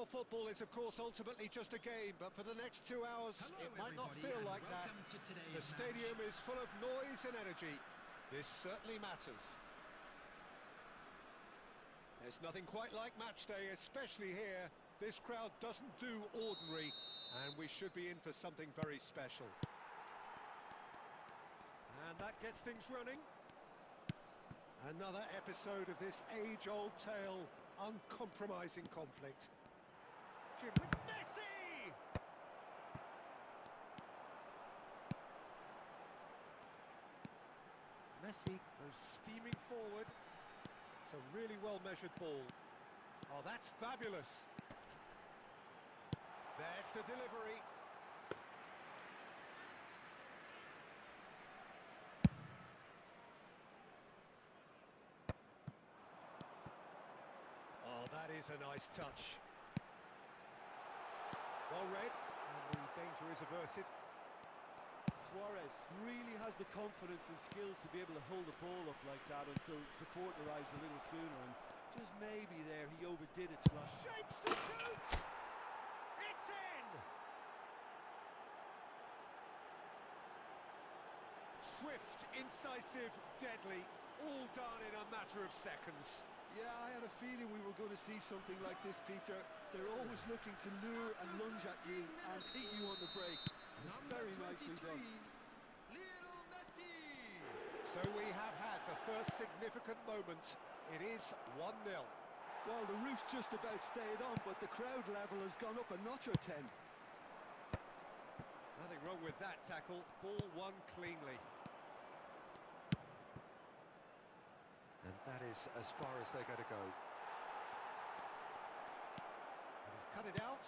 Well, football is, of course, ultimately just a game, but for the next 2 hours, it might not feel like that. The stadium is full of noise and energy. This certainly matters. There's nothing quite like match day, especially here. This crowd doesn't do ordinary, and we should be in for something very special. And that gets things running. Another episode of this age-old tale, uncompromising conflict. With Messi! Messi goes steaming forward. It's a really well-measured ball. Oh, that's fabulous. There's the delivery. Oh, that is a nice touch. Well read, and the danger is averted. Suarez really has the confidence and skill to be able to hold the ball up like that until support arrives a little sooner, and just maybe there he overdid it slightly. Shapes to shoot! It's in! Swift, incisive, deadly, all done in a matter of seconds. Yeah, I had a feeling we were going to see something like this, Peter. They're always looking to lure and lunge at you and hit you on the break. It's very nicely done. So we have had the first significant moment. It is 1-0. Well, the roof's just about stayed on, but the crowd level has gone up a notch or 10. Nothing wrong with that tackle. Ball won cleanly. And that is as far as they're going to go. And he's cut it out.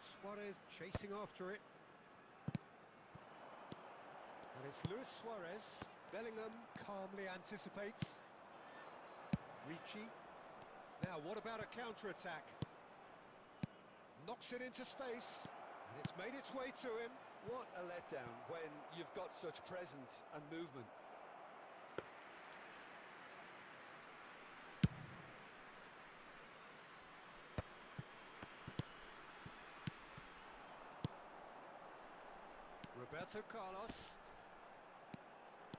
Suarez chasing after it. And it's Luis Suarez. Bellingham calmly anticipates. Ricci. Now, what about a counter-attack? Knocks it into space. And it's made its way to him. What a letdown when you've got such presence and movement. Roberto Carlos.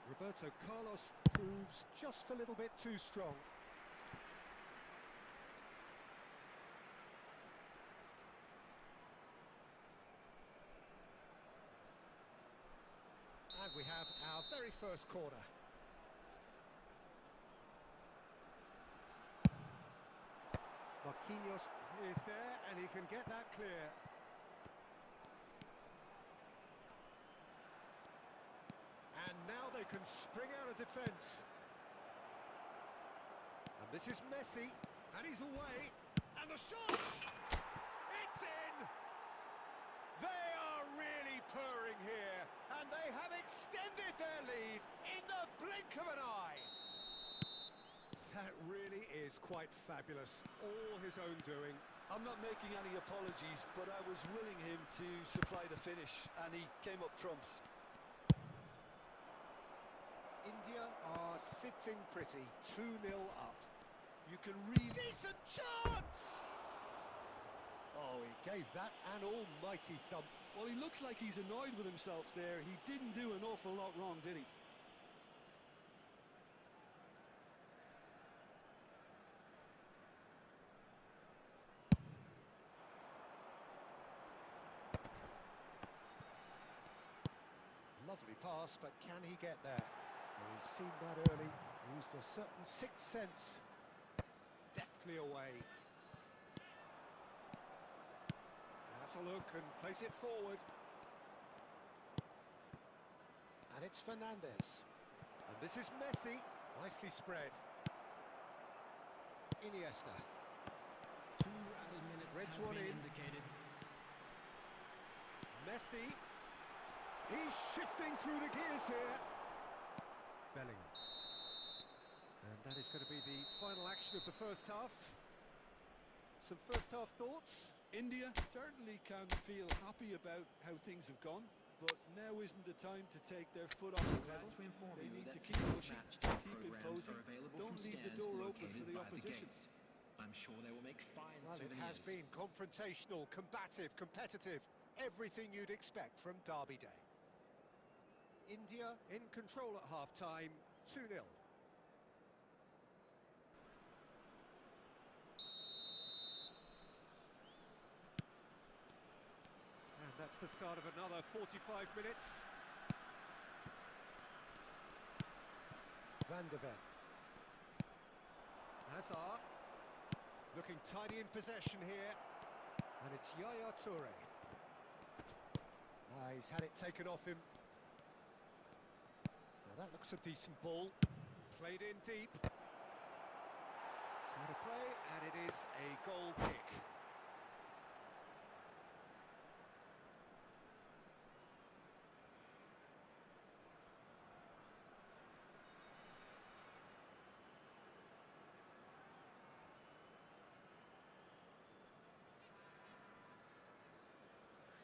Roberto Carlos proves just a little bit too strong. And we have our very first corner. Marquinhos is there, and he can get that clear. And now they can spring out of defence. And this is Messi, and he's away, and the shot! It's in! They are really purring here, and they have extended their lead in the blink of an eye. That really is quite fabulous, all his own doing. I'm not making any apologies, but I was willing him to supply the finish, and he came up trumps. India are sitting pretty, 2-0 up. You can read... Decent chance! Oh, he gave that an almighty thump. Well, he looks like he's annoyed with himself there. He didn't do an awful lot wrong, did he? Lovely pass, but can he get there? Well, he's seen that early, used a certain sixth sense. Deftly away. That's a look and plays it forward. And it's Fernandez. And this is Messi. Nicely spread. Iniesta. 2 added minutes Threads has one been in. indicated. Messi. He's shifting through the gears here. Bellingham. And that is going to be the final action of the first half. Some first half thoughts? India certainly can feel happy about how things have gone. but now isn't the time to take their foot off the pedal. They need to keep pushing, keep imposing. Don't leave the door open for the opposition. I'm sure they will make fine Well, it has souvenirs. been confrontational, combative, competitive. Everything you'd expect from Derby Day. India in control at half-time, 2-0. And that's the start of another 45 minutes. Van de Ven. Hazard. Looking tidy in possession here. And it's Yaya Toure. He's had it taken off him. Now that looks a decent ball. Played in deep. Try to play, and it is a goal kick.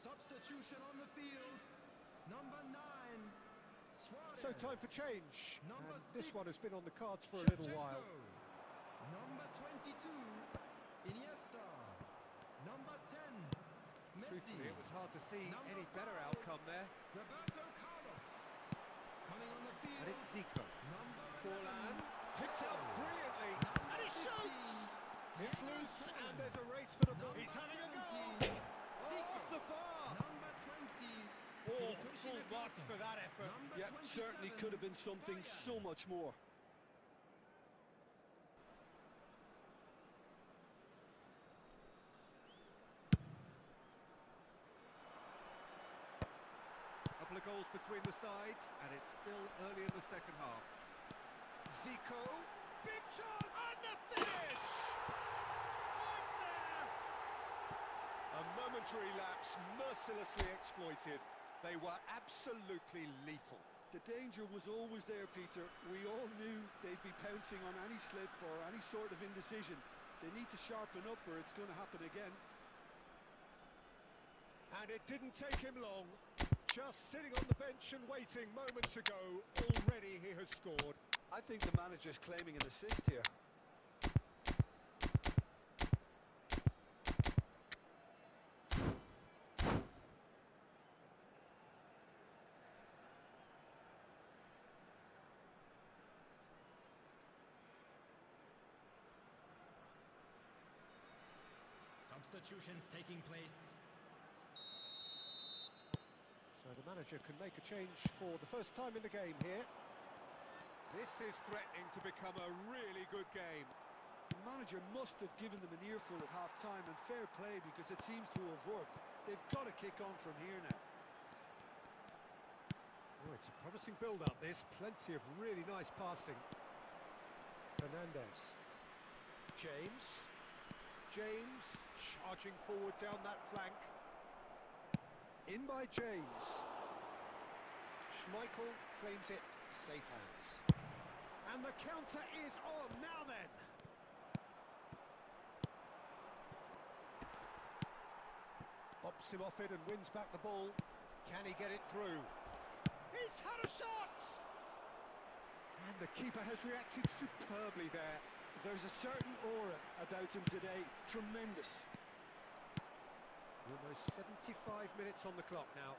Substitution on the field. Number 9, Suarez. So time for change. Number And this 6, one has been on the cards for a little while. Number 22, Iniesta. Number 10, Messi. Truthfully, it was hard to see Number any better 5, outcome there. Roberto Carlos. Coming on the field. And it's Zico. Number Forlan 11, picked out brilliantly. Number And he 15, shoots! It's Diego loose, Forlan. and there's a race for the ball. Number He's having a 17, go! Oh, off the bar! Number 20, Oh, Felipe full Nakata. marks for that effort. Number Yeah, 27, certainly could have been something Bayern. so much more. Couple of goals between the sides, and it's still early in the second half. Zico, big chance, and the finish! Oh, it's there! A momentary lapse, mercilessly exploited. They were absolutely lethal. The danger was always there, Peter. We all knew they'd be pouncing on any slip or any sort of indecision. They need to sharpen up or it's going to happen again. And it didn't take him long. Just sitting on the bench and waiting moments ago, already he has scored. I think the manager's claiming an assist here. Substitutions taking place. So the manager can make a change for the first time in the game here. This is threatening to become a really good game. The manager must have given them an earful at half-time, and fair play because it seems to have worked. They've got to kick on from here now. Oh, it's a promising build-up, this. Plenty of really nice passing. Fernandez. James. James charging forward down that flank. In by James. Schmeichel claims it. Safe hands. And the counter is on. Now then. Bops him off it and wins back the ball. Can he get it through? He's had a shot! And the keeper has reacted superbly there. There's a certain aura about him today. Tremendous. Almost 75 minutes on the clock now.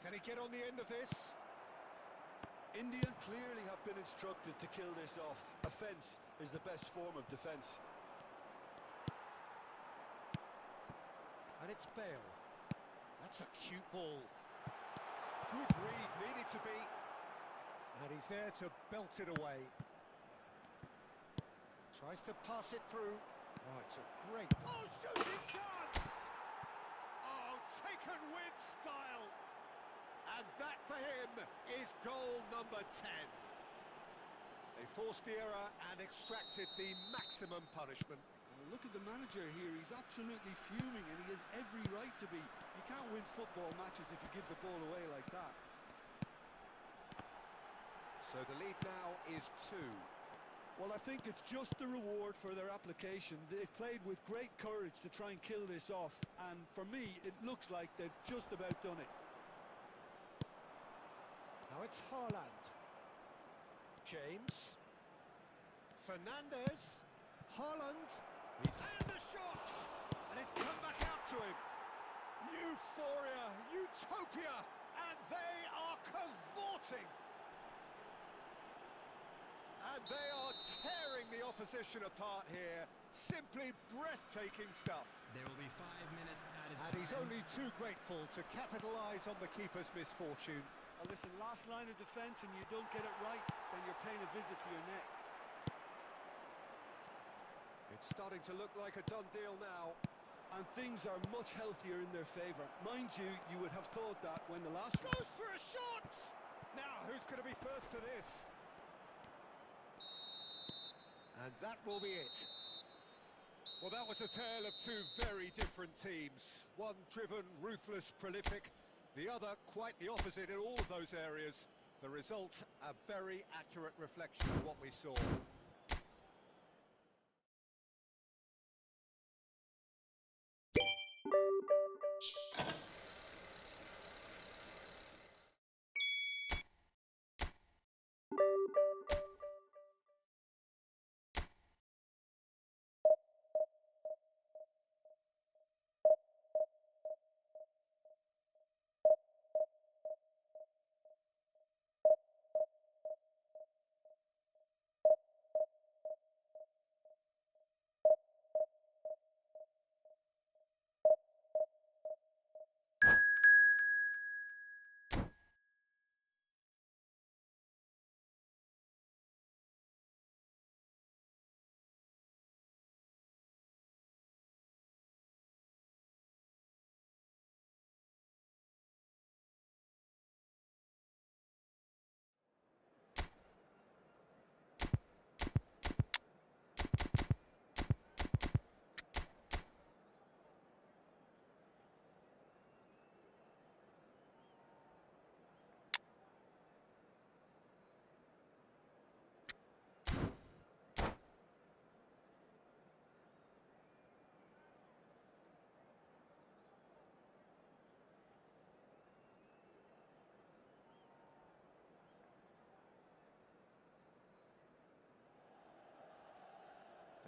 Can he get on the end of this? India clearly have been instructed to kill this off. Offence is the best form of defence. And it's Bale. That's a cute ball. Good read, needed to be. And he's there to belt it away. Tries to pass it through. Oh, it's a great... Oh, shooting chance! Oh, taken with style. And that for him is goal number 10. They forced the error and extracted the maximum punishment. Look at the manager here. He's absolutely fuming and he has every right to be. You can't win football matches if you give the ball away like that. So the lead now is 2. Well, I think it's just the reward for their application. They've played with great courage to try and kill this off, and for me, it looks like they've just about done it. Now it's Haaland. James. Fernandez. Haaland. And the shot! And it's come back out to him. Euphoria, utopia, and they are cavorting. And they are tearing the opposition apart here. Simply breathtaking stuff. There will be 5 minutes added And he's time. only too grateful to capitalise on the keeper's misfortune. Well, listen, last line of defence and you don't get it right, then you're paying a visit to your net. It's starting to look like a done deal now. And things are much healthier in their favour. Mind you, you would have thought that when the last one... Goes for a shot! Now, who's going to be first to this? And that will be it. Well, that was a tale of two very different teams. One driven, ruthless, prolific. The other quite the opposite in all of those areas. The result, a very accurate reflection of what we saw.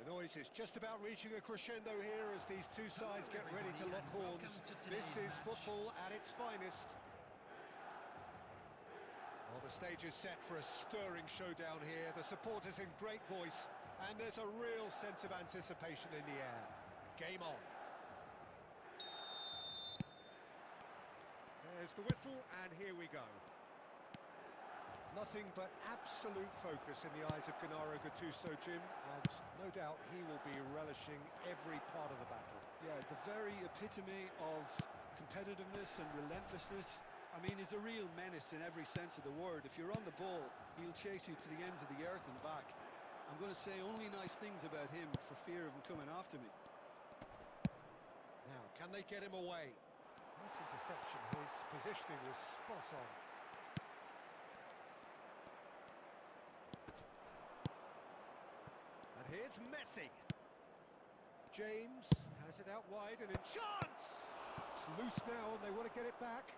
The noise is just about reaching a crescendo here as these two sides get ready to lock horns. This is football at its finest. Well, the stage is set for a stirring showdown here. The supporters in great voice, and there's a real sense of anticipation in the air. Game on. There's the whistle, and here we go. Nothing but absolute focus in the eyes of Gennaro Gattuso, Jim, and no doubt he will be relishing every part of the battle. Yeah, the very epitome of competitiveness and relentlessness. I mean, he's a real menace in every sense of the word. If you're on the ball, he'll chase you to the ends of the earth and back. I'm going to say only nice things about him for fear of him coming after me. Now, can they get him away? Nice interception. His positioning was spot on. And here's Messi. James has it out wide and in chance! It's loose now and they want to get it back.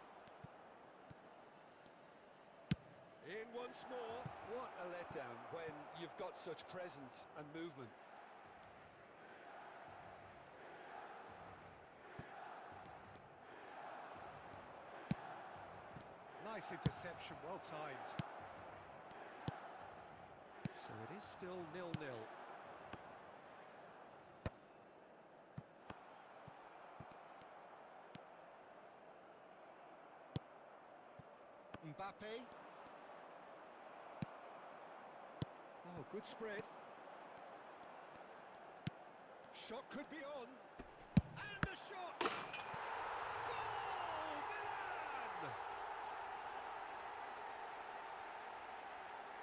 In once more. What a letdown when you've got such presence and movement. Nice interception, well timed. So it is still 0-0. Mbappe. Oh, good spread. Shot could be on. And the shot! Goal! Milan!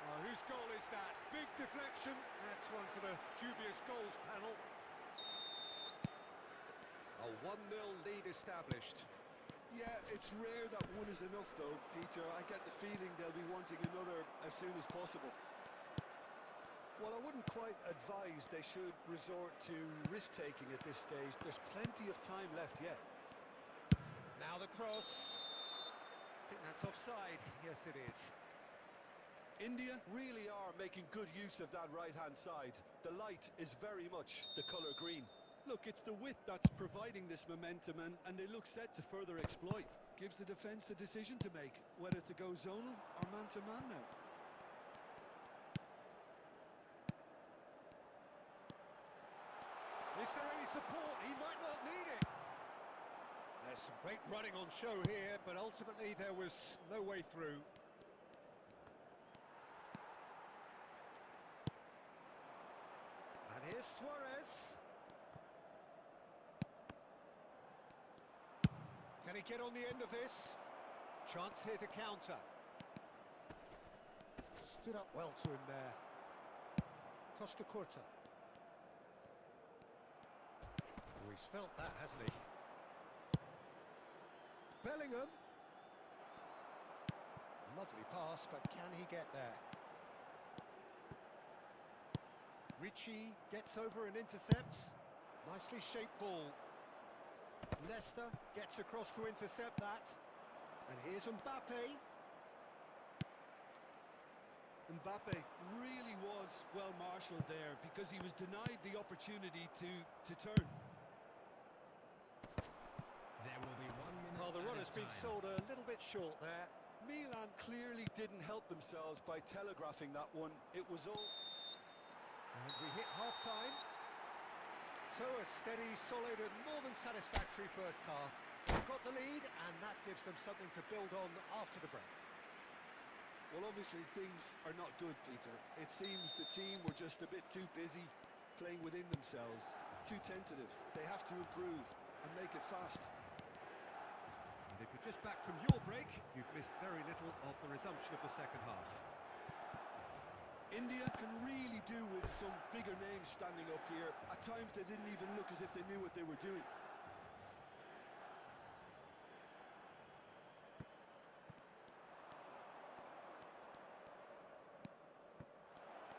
Oh, whose goal is that? Big deflection. That's one for the dubious goals panel. A 1-0 lead established. Yeah, it's rare that one is enough though, Peter. I get the feeling they'll be wanting another as soon as possible. Well, I wouldn't quite advise they should resort to risk-taking at this stage. There's plenty of time left yet. Now the cross. I think that's offside. Yes, it is. India really are making good use of that right-hand side. The light is very much the colour green. Look, it's the width that's providing this momentum, and they look set to further exploit. Gives the defence a decision to make, whether to go zonal or man-to-man now. Is there any support? He might not need it. There's some great running on show here, but ultimately there was no way through. And here's Suarez. Can he get on the end of this? Chance here to counter. Stood up well to him there. Costa Curta. Oh, he's felt that, hasn't he? Bellingham. Lovely pass, but can he get there? Ritchie gets over and intercepts. Nicely shaped ball. Leicester gets across to intercept that. And here's Mbappe. Mbappe really was well marshalled there because he was denied the opportunity to turn. There will be 1 minute. Well, the run has been sold a little bit short there. Milan clearly didn't help themselves by telegraphing that one. It was all... And we hit half-time. So a steady, solid and more than satisfactory first half. They've got the lead and that gives them something to build on after the break. Well, obviously things are not good, Peter. It seems the team were just a bit too busy playing within themselves, too tentative. They have to improve and make it fast. And if you're just back from your break, you've missed very little of the resumption of the second half. India can really do with some bigger names standing up here. At times they didn't even look as if they knew what they were doing.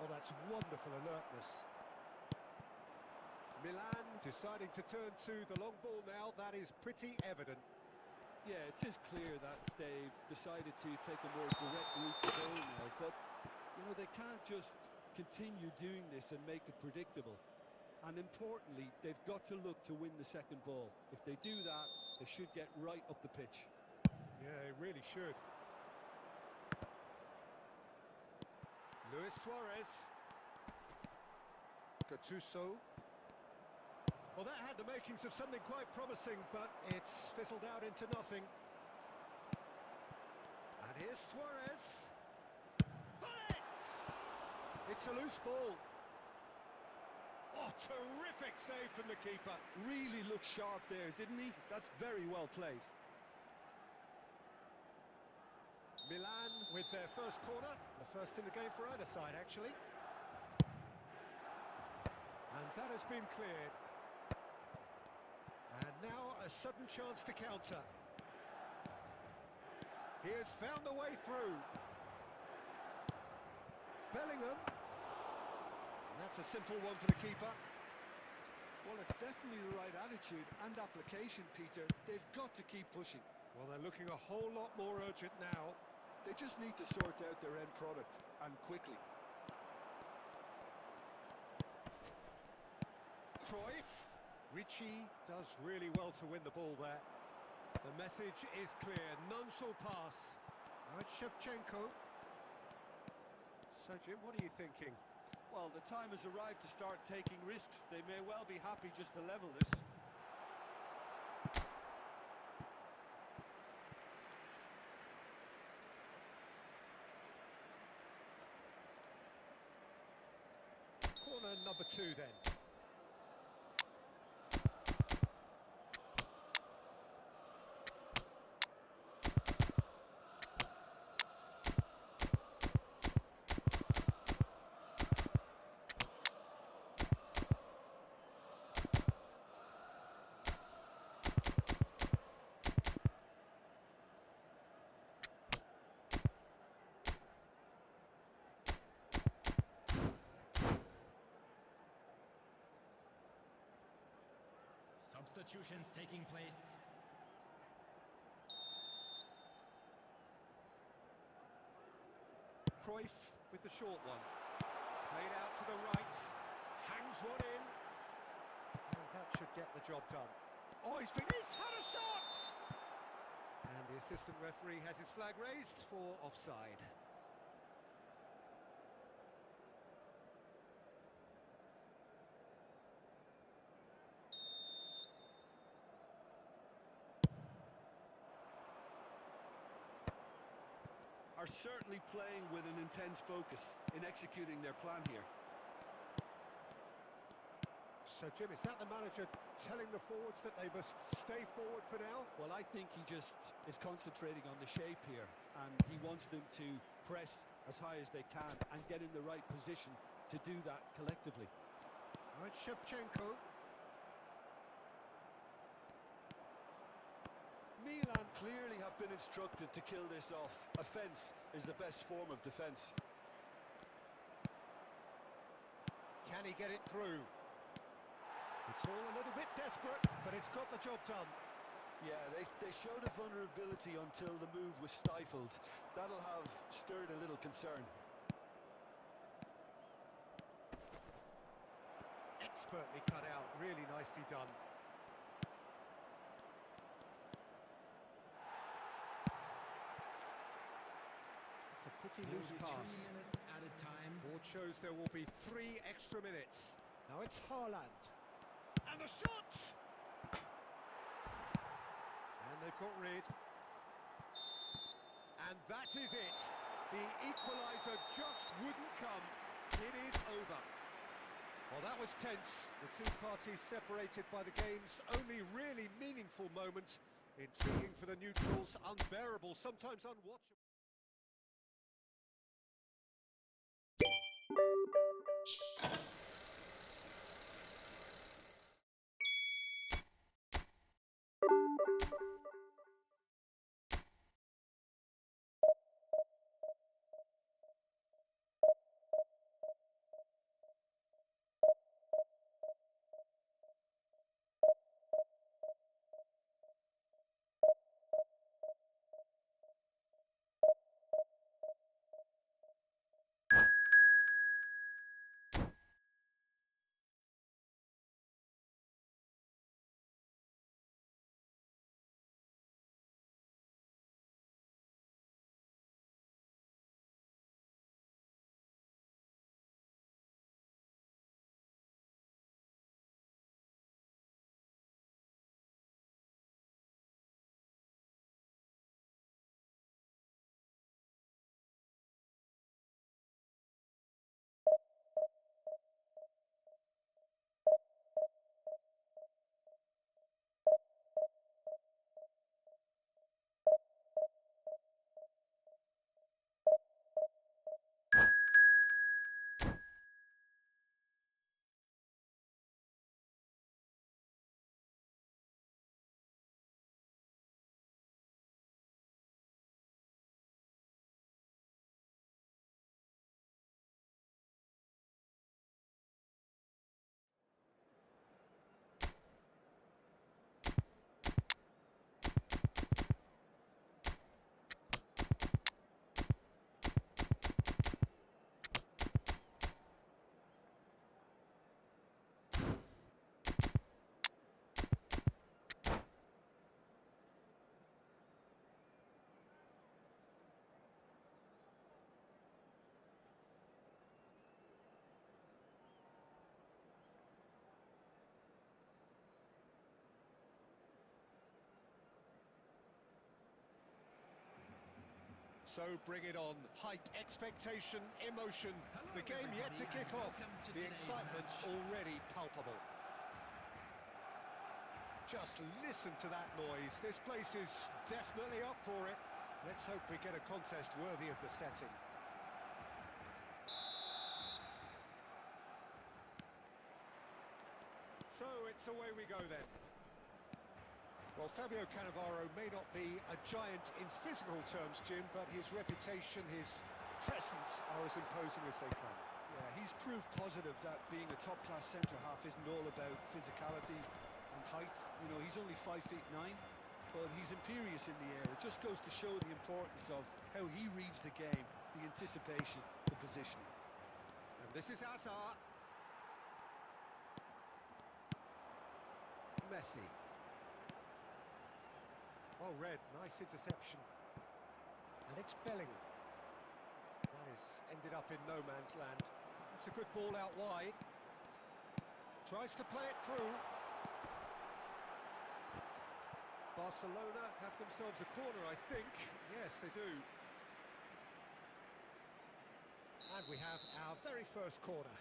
Oh, that's wonderful alertness. Milan deciding to turn to the long ball now. That is pretty evident. Yeah, it is clear that they've decided to take a more direct route to goal now, but you know, they can't just continue doing this and make it predictable. And importantly, they've got to look to win the second ball. If they do that, they should get right up the pitch. Yeah, they really should. Luis Suarez. Gattuso. Well, that had the makings of something quite promising, but it's fizzled out into nothing. And here's Suarez. It's a loose ball. Oh, terrific save from the keeper. Really looked sharp there, didn't he? That's very well played. Milan with their first corner. The first in the game for either side, actually. And that has been cleared. And now a sudden chance to counter. He has found the way through. Bellingham. And that's a simple one for the keeper. Well, it's definitely the right attitude and application, Peter. They've got to keep pushing. Well, they're looking a whole lot more urgent now. They just need to sort out their end product, and quickly. Cruyff. Ritchie does really well to win the ball there. The message is clear. None shall pass. Now it's Shevchenko. Sergio, what are you thinking? Well, the time has arrived to start taking risks. They may well be happy just to level this. Corner number 2 then. Substitutions taking place. Cruyff with the short one. Played out to the right. Hangs one in. And that should get the job done. Oh, he's had a shot! And the assistant referee has his flag raised for offside. Are certainly playing with an intense focus in executing their plan here. So, Jim, is that the manager telling the forwards that they must stay forward for now? Well, I think he just is concentrating on the shape here, and he wants them to press as high as they can and get in the right position to do that collectively. All right, Shevchenko. Milan clearly have been instructed to kill this off. Offence is the best form of defence. Can he get it through? It's all a little bit desperate, but it's got the job done. Yeah, they showed a vulnerability until the move was stifled. That'll have stirred a little concern. Expertly cut out, really nicely done. It's a pretty loose pass. 3 minutes at a time. Board shows there will be 3 extra minutes. Now it's Haaland. And the shot! And they've got rid. And that is it. The equaliser just wouldn't come. It is over. Well, that was tense. The two parties separated by the game's only really meaningful moment. Intriguing for the neutrals, unbearable, sometimes unwatchable. So bring it on. Hype, expectation, emotion. The game yet to kick off. The excitement already palpable. Just listen to that noise. This place is definitely up for it. Let's hope we get a contest worthy of the setting. So it's away we go then. Well, Fabio Cannavaro may not be a giant in physical terms, Jim, but his reputation, his presence are as imposing as they come. Yeah, he's proof positive that being a top-class centre-half isn't all about physicality and height. You know, he's only 5'9", but he's imperious in the air. It just goes to show the importance of how he reads the game, the the anticipation, the positioning. And this is Hazard. Messi. Well read, nice interception. And it's Bellingham. That has ended up in no man's land. It's a good ball out wide. Tries to play it through. Barcelona have themselves a corner, I think. Yes, they do. And we have our very first corner.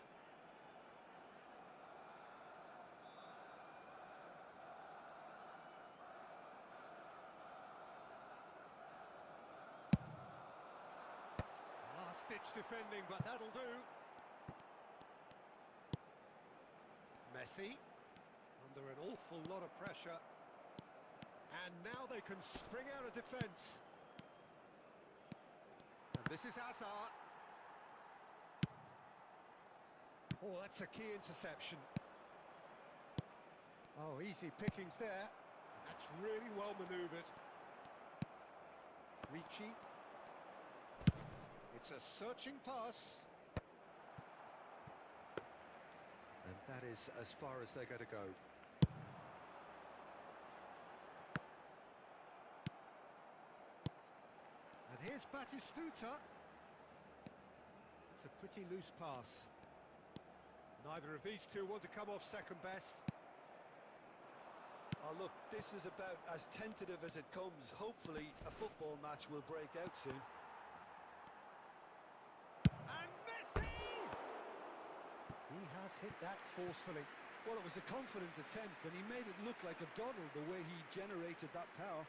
Last-ditch defending, but that'll do. Messi, under an awful lot of pressure. And now they can spring out of defence. And this is Hazard. Oh, that's a key interception. Oh, easy pickings there. That's really well manoeuvred. Ricci. It's a searching pass. And that is as far as they're going to go. And here's Batistuta. It's a pretty loose pass. Neither of these two want to come off second best. Oh, look, this is about as tentative as it comes. Hopefully, a football match will break out soon. And Messi! He has hit that forcefully. Well, it was a confident attempt, and he made it look like a doddle the way he generated that power.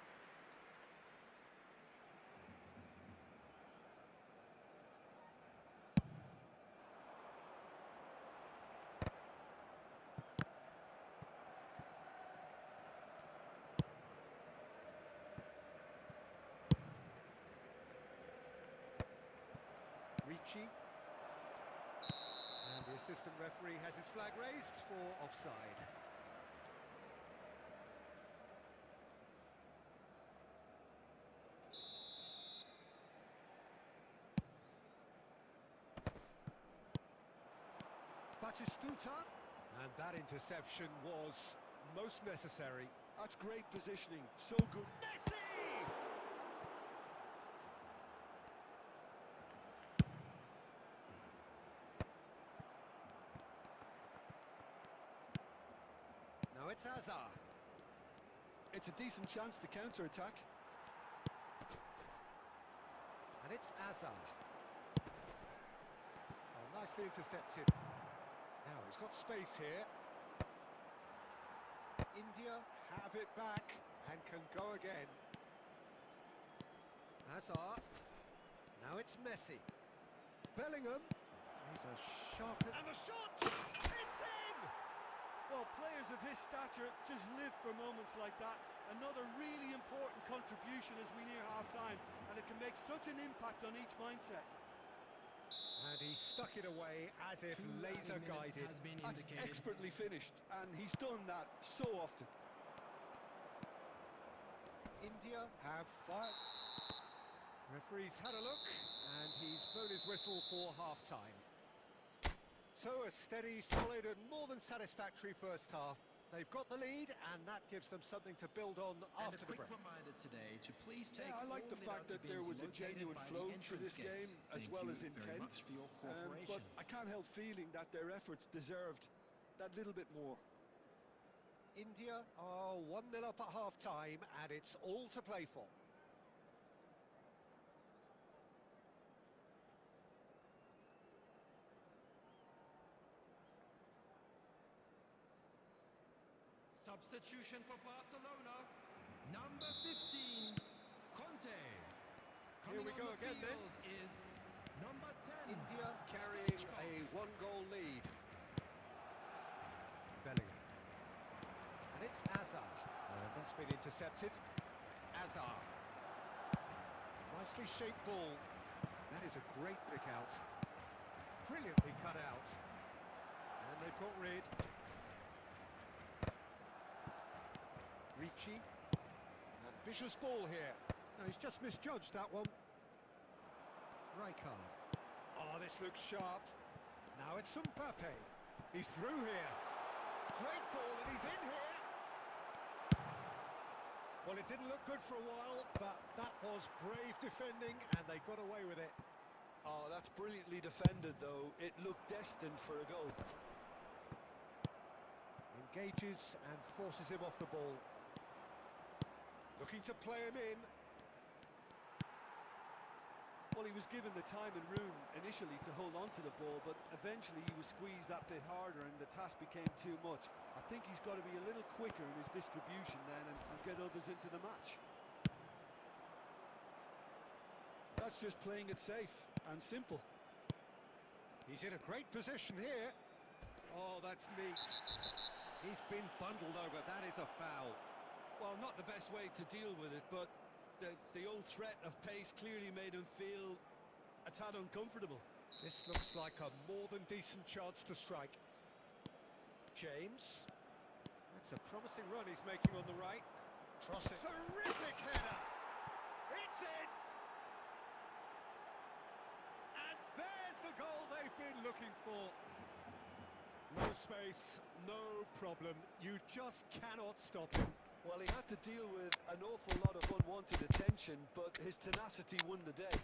Ricci. And the assistant referee has his flag raised for offside. Batistuta. And that interception was most necessary. That's great positioning, so good. Messi! Now it's Hazard. It's a decent chance to counter-attack. And it's Hazard. Oh, nicely intercepted. Now he's got space here. India have it back and can go again. Hazard. Now it's Messi. Bellingham. He's a sharp... And the shot! It's in! Well, players of his stature just live for moments like that. Another really important contribution as we near half-time, and it can make such an impact on each mindset. And he stuck it away as if laser-guided. That's expertly finished, and he's done that so often. India have fired. Referee's had a look, and he's blown his whistle for half-time. So a steady, solid and more than satisfactory first half. They've got the lead, and that gives them something to build on after the break. Reminder today to please take I like the fact that there was a genuine flow to this game, as well as intent. But I can't help feeling that their efforts deserved that little bit more. India are 1-0 up at half-time, and it's all to play for. Substitution for Barcelona, number 15, Conte. Here we go again then. Is number 10. India carrying a one-goal lead. Bellingham. And it's Hazard. That's been intercepted. Hazard. Nicely shaped ball. That is a great pick out. Brilliantly cut out. And they've got rid. Ricci. Ambitious ball here. No, he's just misjudged that one. Rijkaard. Oh, this looks sharp. Now it's Mbappe. He's through here. Great ball, and he's in here. Well, it didn't look good for a while, but that was brave defending, and they got away with it. Oh, that's brilliantly defended, though. It looked destined for a goal. Engages and forces him off the ball. Looking to play him in. Well, he was given the time and room initially to hold on to the ball, but eventually he was squeezed that bit harder and the task became too much. I think he's got to be a little quicker in his distribution then and get others into the match. That's just playing it safe and simple. He's in a great position here. Oh, that's neat. He's been bundled over. That is a foul. Well, not the best way to deal with it, but the old threat of pace clearly made him feel a tad uncomfortable. This looks like a more than decent chance to strike. James. That's a promising run he's making on the right. Cross it. Terrific header! It's in! And there's the goal they've been looking for. No space, no problem. You just cannot stop him. Well, he had to deal with an awful lot of unwanted attention, but his tenacity won the day.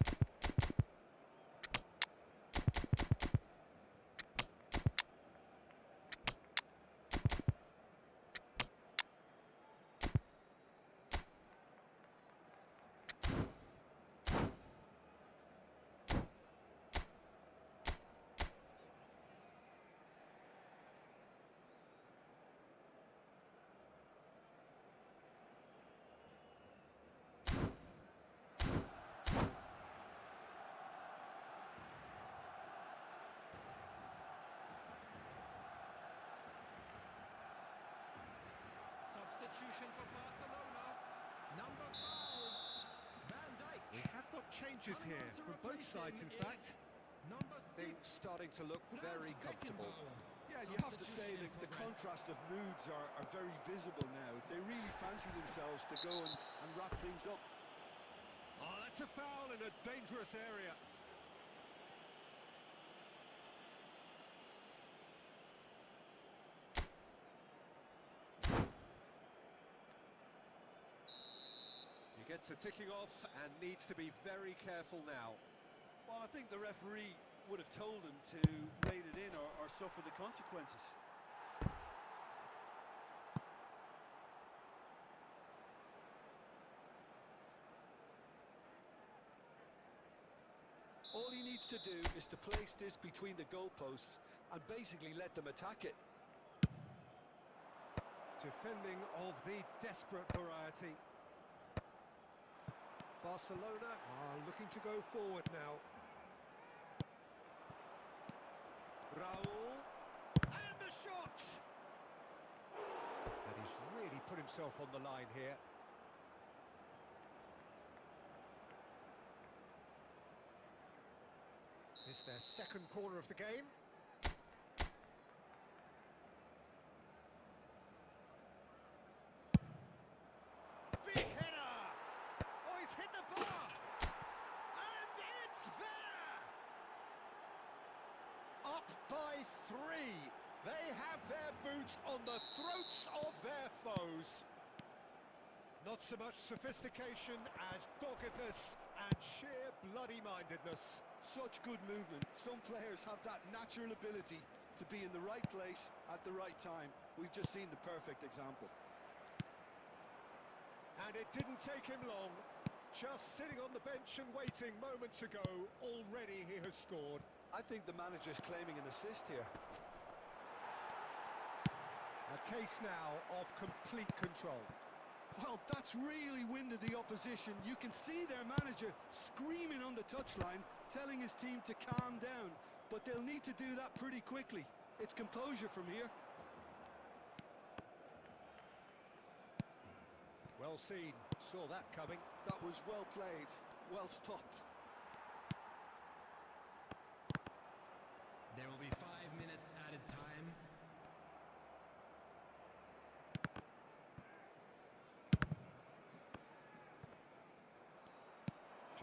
Substitution for Barcelona. Number 5, Van Dijk. We have got changes Coming here on to from both replace sides, him in is fact. Number 6. Things starting to look very comfortable. Yeah, you have to say that the contrast of moods are very visible now. They really fancy themselves to go and wrap things up. Oh, that's a foul in a dangerous area. He gets a ticking off and needs to be very careful now. Well, I think the referee would have told him to rate it in or suffer the consequences. All he needs to do is to place this between the goalposts and basically let them attack it. Defending of the desperate variety. Barcelona are looking to go forward now. Raul, and the shot! And he's really put himself on the line here. It's their second corner of the game. Big header! Oh, he's hit the bar! And it's there! Up by 3. They have their boots on the throats of their foes. Not so much sophistication as doggedness and sheer bloody-mindedness. Such good movement. Some players have that natural ability to be in the right place at the right time. We've just seen the perfect example. And it didn't take him long. Just sitting on the bench and waiting moments ago, already he has scored. I think the manager's claiming an assist here. A case now of complete control. Well, that's really winded the opposition. You can see their manager screaming on the touchline, telling his team to calm down. But they'll need to do that pretty quickly. It's composure from here. Well seen, saw that coming. That was well played, well stopped. There will be 5 minutes added time.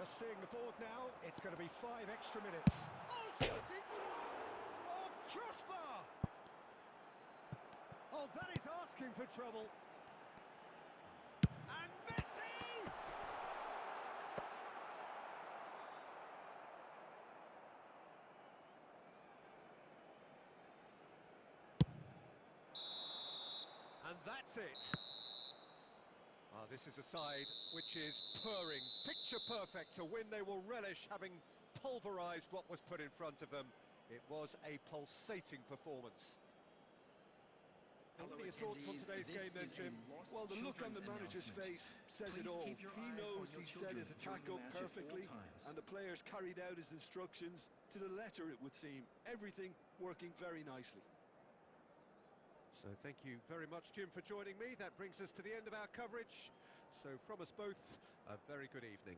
Just seeing the board now, it's going to be 5 extra minutes. Oh, shooting chance! Oh, crossbar! Oh, that is asking for trouble. And Messi! And that's it. This is a side which is purring, picture perfect. To win, they will relish having pulverised what was put in front of them. It was a pulsating performance. What are your thoughts on today's game then, Jim? Well, the look on the manager's face says it all. He knows he set his attack up perfectly, and the players carried out his instructions to the letter, it would seem. Everything working very nicely. So thank you very much, Jim, for joining me. That brings us to the end of our coverage. So from us both, a very good evening.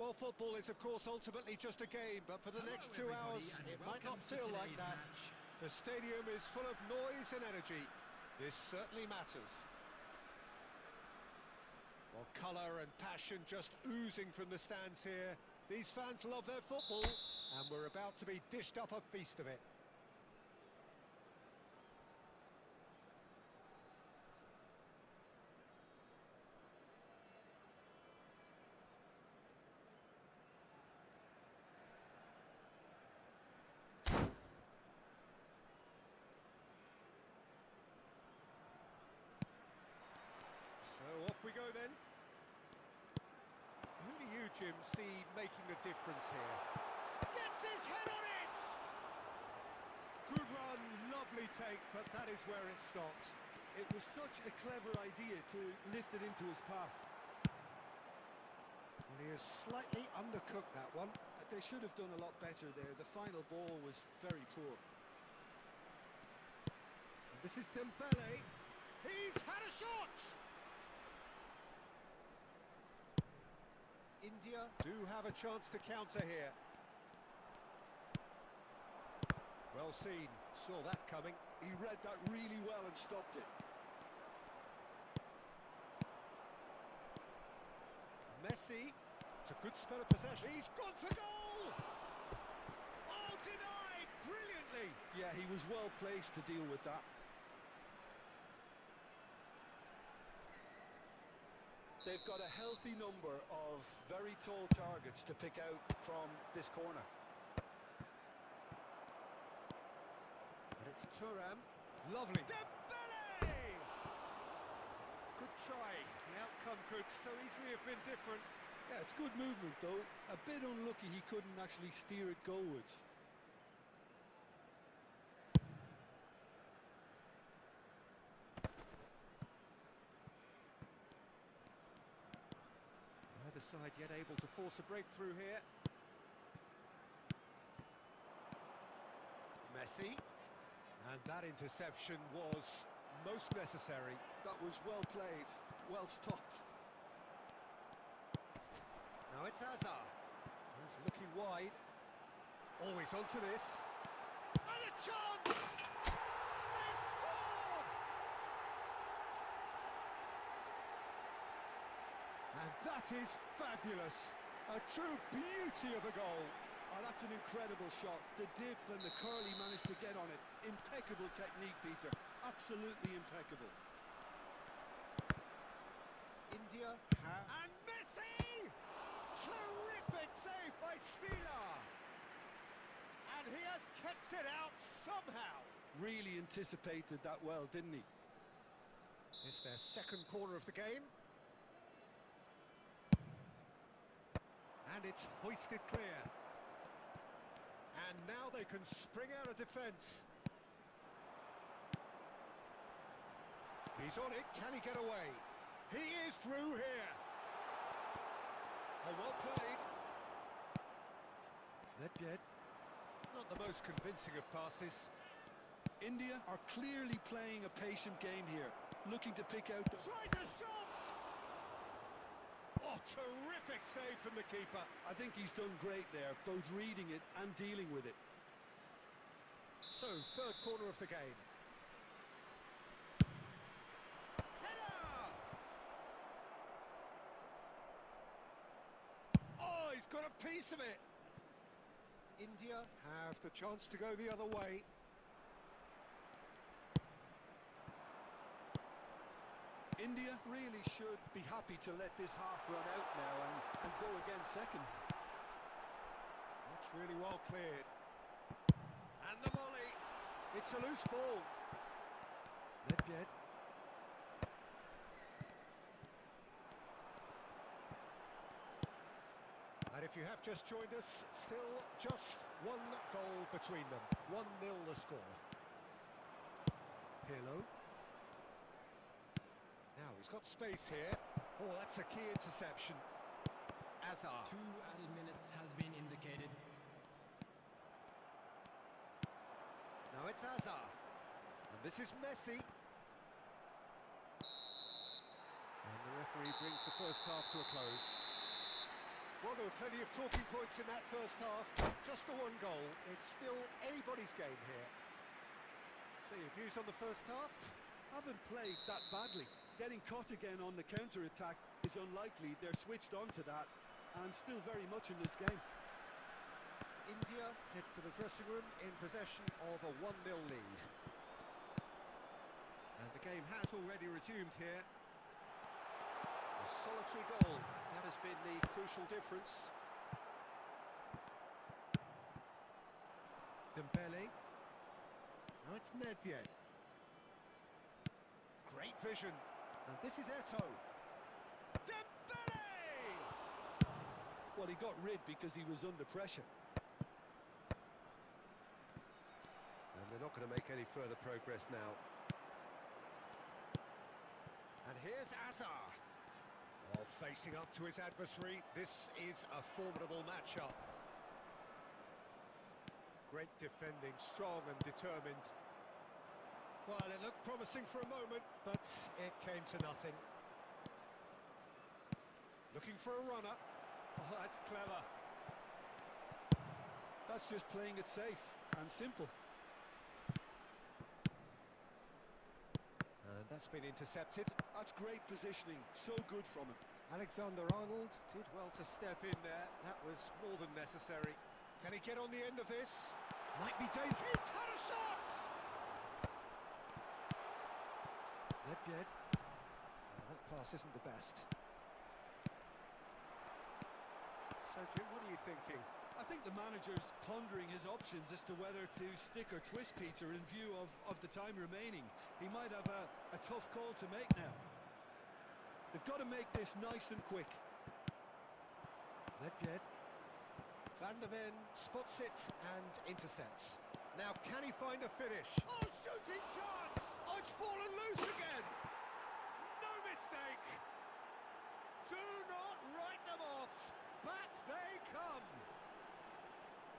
Well, football is, of course, ultimately just a game, but for the next 2 hours, it might not feel like that. The stadium is full of noise and energy. This certainly matters. Well, colour and passion just oozing from the stands here. These fans love their football, and we're about to be dished up a feast of it. So off we go then. Who do you, Jim, see making the difference here? Gets his head on it! Good run, lovely take, but that is where it stops. It was such a clever idea to lift it into his path. Well, he has slightly undercooked that one. They should have done a lot better there. The final ball was very poor. And this is Dembele. He's had a shot! India do have a chance to counter here. Well seen, saw that coming. He read that really well and stopped it. Messi, it's a good spell of possession. He's gone for goal! Oh, denied brilliantly! Yeah, he was well placed to deal with that. They've got a healthy number of very tall targets to pick out from this corner. It's Thuram. Lovely. Dembele! Good try. The outcome could so easily have been different. Yeah, it's good movement though. A bit unlucky he couldn't actually steer it goalwards. Neither side yet able to force a breakthrough here. Messi. And that interception was most necessary. That was well played, well stopped. Now it's Hazard. He's looking wide. Always onto this. And a chance! They've scored! And that is fabulous. A true beauty of a goal. Oh, that's an incredible shot. The dip and the curl he managed to get on it. Impeccable technique, Peter. Absolutely impeccable. India have... And Messi! Terrific save by Spila! And he has kept it out somehow. Really anticipated that well, didn't he? It's their second corner of the game. And it's hoisted clear. And now they can spring out of defence. He's on it. Can he get away? He is through here. Oh, well played. Nedved. Not the most convincing of passes. India are clearly playing a patient game here, looking to pick out the... Tries a shot! Oh, terrific save from the keeper. I think he's done great there, both reading it and dealing with it. So, third corner of the game. Header! Oh, he's got a piece of it. India have the chance to go the other way. India really should be happy to let this half run out now and go again second. That's really well cleared. And the volley. It's a loose ball. Nedved. And if you have just joined us, still just one goal between them. 1-0 the score. Pirlo. Now he's got space here. Oh, that's a key interception. Hazard. 2 added minutes has been indicated. Now it's Hazard. And this is Messi. And the referee brings the first half to a close. Well, there were plenty of talking points in that first half. Just the one goal. It's still anybody's game here. So your views on the first half? Haven't played that badly. Getting caught again on the counter-attack is unlikely. They're switched on to that and still very much in this game. India head for the dressing room in possession of a 1-0 lead. And the game has already resumed here. A solitary goal. That has been the crucial difference. Dembele. Now it's Nedved. Great vision. And this is Eto'o. Dembele! Well, he got rid because he was under pressure. And they're not going to make any further progress now. And here's Hazard. Oh, facing up to his adversary. This is a formidable matchup. Great defending, strong and determined. Well, it looked promising for a moment, but it came to nothing. Looking for a runner. Oh, that's clever. That's just playing it safe and simple. And that's been intercepted. That's great positioning, so good from him. Alexander-Arnold did well to step in there. That was more than necessary. Can he get on the end of this? Might be dangerous. He's had a shot! Nedved. Well, that pass isn't the best. Cedric, what are you thinking? I think the manager's pondering his options as to whether to stick or twist Peter in view of the time remaining. He might have a tough call to make now. They've got to make this nice and quick. Nedved. Van der Ven spots it and intercepts. Now can he find a finish? Oh, shooting chance! Oh, it's fallen loose again! No mistake! Do not write them off! Back they come!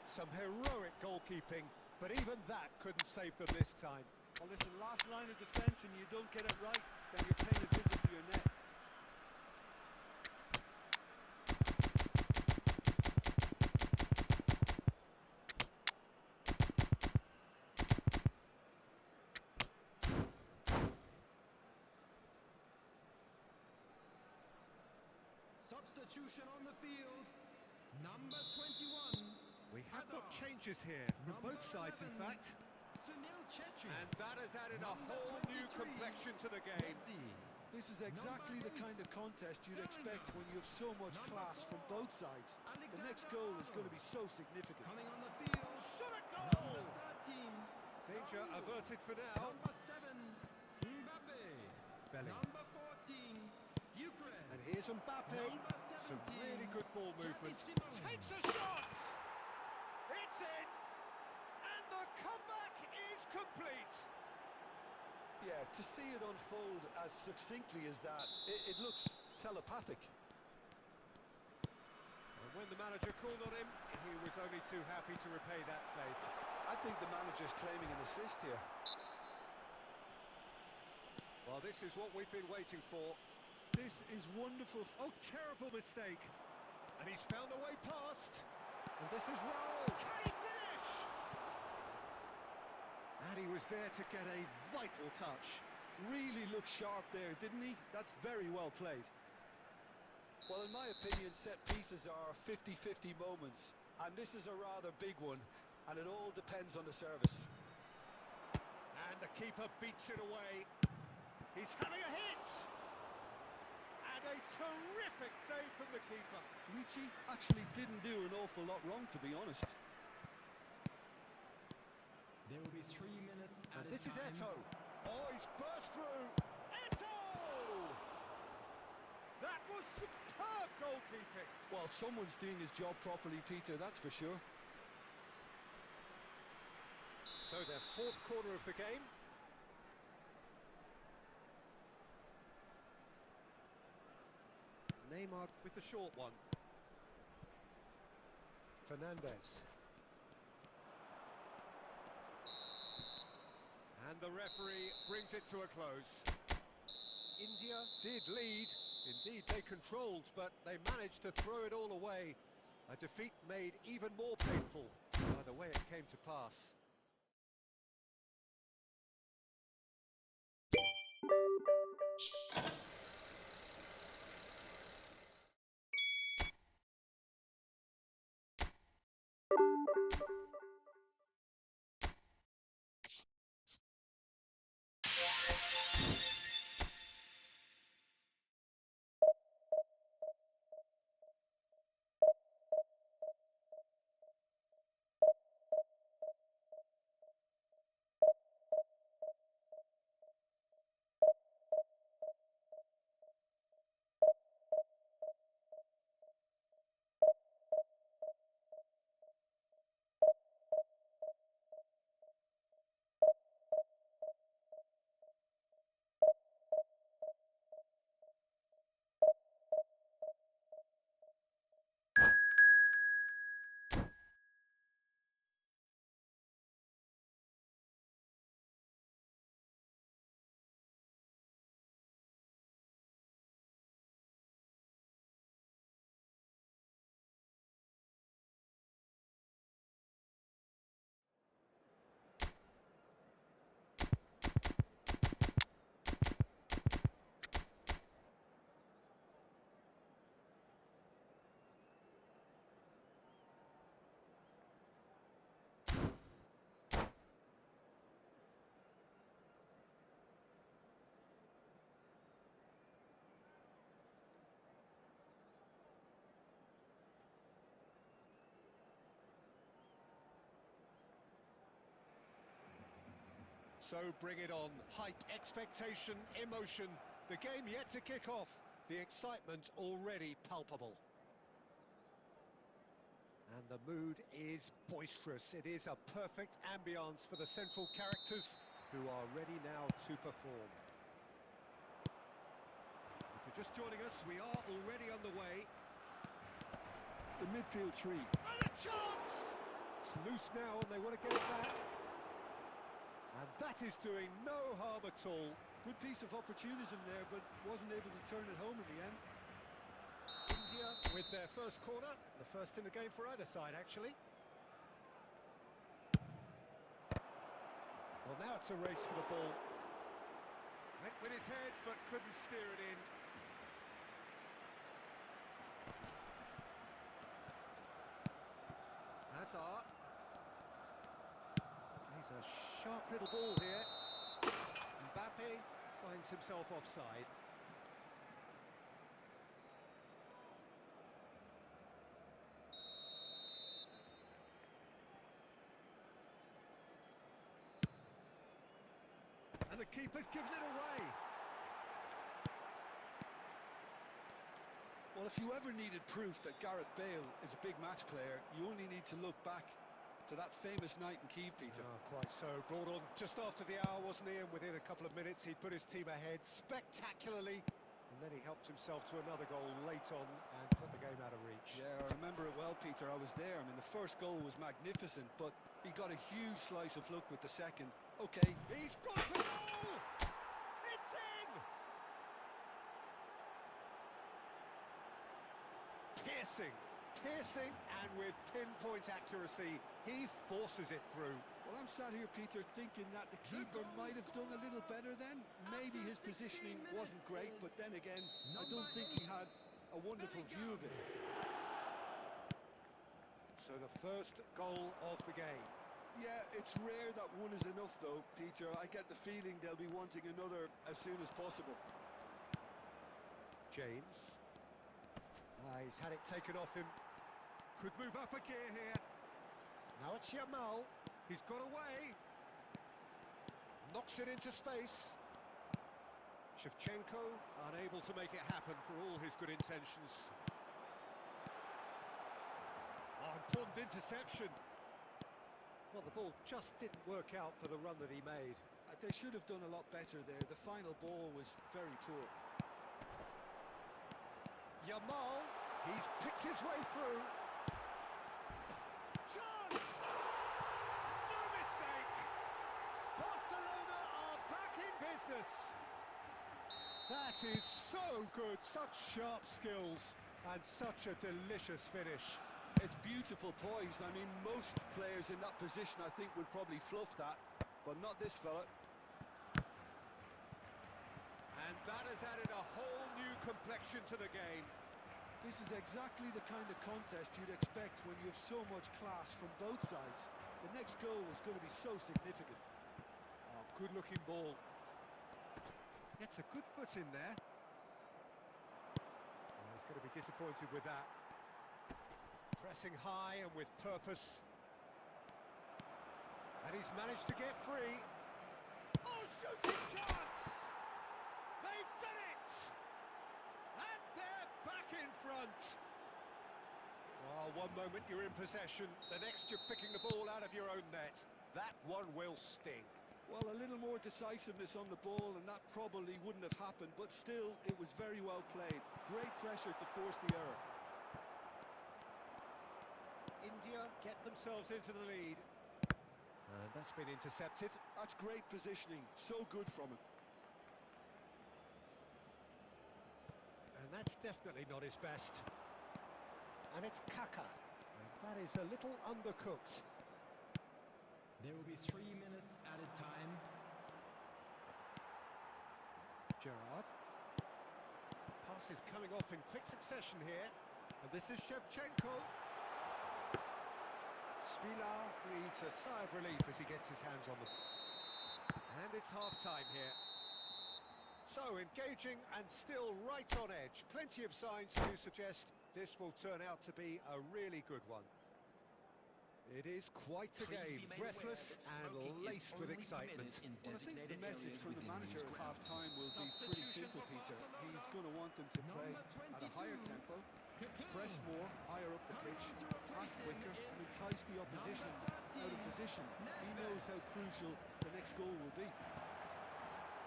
Some heroic goalkeeping, but even that couldn't save them this time. Well, listen, last line of defence, and you don't get it right, then you're paying a visit to your net. Substitution on the field. Number 21. We have got changes here from both sides, in fact. And that has added a whole new complexion to the game. This is exactly the kind of contest you'd expect when you have so much class from both sides. The next goal is going to be so significant. Coming on the field. Shot a goal! Number 13. Danger averted for now. Number 7. Mbappe. Belling. Number 14. Ukraine. And here's Mbappe. Number 17. Some really good ball movement. Simone. Takes a shot! It's in! And the comeback is complete! Yeah, to see it unfold as succinctly as that, it looks telepathic. And when the manager called on him, he was only too happy to repay that faith. I think the manager's claiming an assist here. Well, this is what we've been waiting for. This is wonderful. Oh, terrible mistake. And he's found a way past. And this is Raul. Can he finish? And he was there to get a vital touch. Really looked sharp there, didn't he? That's very well played. Well, in my opinion, set pieces are 50-50 moments. And this is a rather big one. And it all depends on the service. And the keeper beats it away. He's having a hit. And a terrific save from the keeper. Ricci actually didn't do an awful lot wrong, to be honest. There will be 3 minutes And at this a is time. Eto. Oh, he's burst through. Eto! That was superb goalkeeping. Well, someone's doing his job properly, Peter, that's for sure. So their fourth corner of the game. Neymar with the short one. Fernandez. And the referee brings it to a close. India did lead. Indeed, they controlled, but they managed to throw it all away. A defeat made even more painful by the way it came to pass. So bring it on. Hype, expectation, emotion. The game yet to kick off. The excitement already palpable. And the mood is boisterous. It is a perfect ambience for the central characters who are ready now to perform. If you're just joining us, we are already underway. The midfield three. And a chance! It's loose now and they want to get it back. And that is doing no harm at all. Good piece of opportunism there, but wasn't able to turn it home in the end. India with their first corner, the first in the game for either side, actually. Well, now it's a race for the ball. Went with his head, but couldn't steer it in. Hazard. Plays a sharp little ball here. Mbappe finds himself offside. And the keeper's given it away. Well, if you ever needed proof that Gareth Bale is a big match player, you only need to look back to that famous night in Kiev, Peter. Oh, quite so. Brought on just after the hour, wasn't he? And within a couple of minutes, he put his team ahead spectacularly. And then he helped himself to another goal late on and put the game out of reach. Yeah, I remember it well, Peter. I was there. I mean, the first goal was magnificent, but he got a huge slice of luck with the second. Okay. He's got the goal! It's in! Piercing, and with pinpoint accuracy, he forces it through. Well, I'm sat here, Peter, thinking that the keeper might have done a little better then. Maybe his positioning wasn't great, but then again, I don't think he had a wonderful view of it. So the first goal of the game. Yeah, it's rare that one is enough, though, Peter. I get the feeling they'll be wanting another as soon as possible. James. He's had it taken off him. Could move up a gear here. Now it's Yamal. He's got away. Knocks it into space. Shevchenko unable to make it happen for all his good intentions. Oh, important interception. Well, the ball just didn't work out for the run that he made. They should have done a lot better there. The final ball was very poor. Yamal, he's picked his way through. Chance! No mistake! Barcelona are back in business. That is so good, such sharp skills and such a delicious finish. It's beautiful poise. I mean, most players in that position, I think, would probably fluff that, but not this fella. And that has added a whole new complexion to the game. This is exactly the kind of contest you'd expect when you have so much class from both sides. The next goal is going to be so significant. Oh, good-looking ball. Gets a good foot in there. Oh, he's going to be disappointed with that. Pressing high and with purpose. And he's managed to get free. Oh, shooting chance! They've done it! And they're back in front. Oh, one moment you're in possession, the next you're picking the ball out of your own net. That one will sting. Well, a little more decisiveness on the ball and that probably wouldn't have happened, but still, it was very well played. Great pressure to force the error. India get themselves into the lead. And that's been intercepted. That's great positioning, so good from him. And that's definitely not his best. And it's Kaka. And that is a little undercooked. There will be 3 minutes added time. Gerrard. Pass is coming off in quick succession here. And this is Shevchenko. Svila breathes a sigh of relief as he gets his hands on them. And it's half-time here. So, engaging and still right on edge. Plenty of signs to suggest this will turn out to be a really good one. It is quite a game, breathless and laced with excitement. Well, I think the message from the manager at half-time will be pretty simple, Peter. He's going to want them to play at a higher tempo, press more, higher up the pitch, pass quicker, and entice the opposition out of position. He knows how crucial the next goal will be.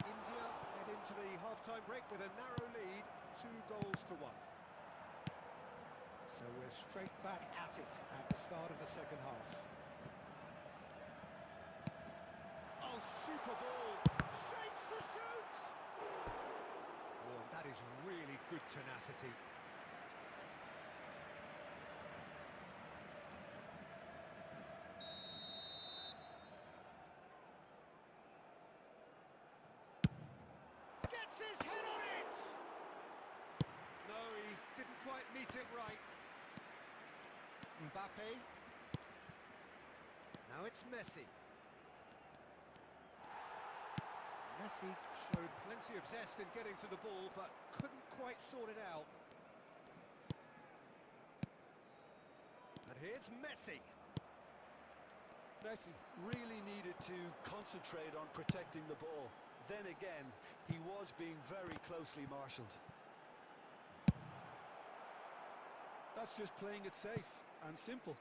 India head into the half-time break with a narrow lead, 2-1. So we're straight back at it at the start of the second half. Oh, super ball! Shapes to shoot! Oh, that is really good tenacity. Gets his head on it! No, he didn't quite meet it right. Mbappe. Now it's Messi. Messi showed plenty of zest in getting to the ball, but couldn't quite sort it out. And here's Messi. Messi really needed to concentrate on protecting the ball. Then again, he was being very closely marshalled. That's just playing it safe and simple.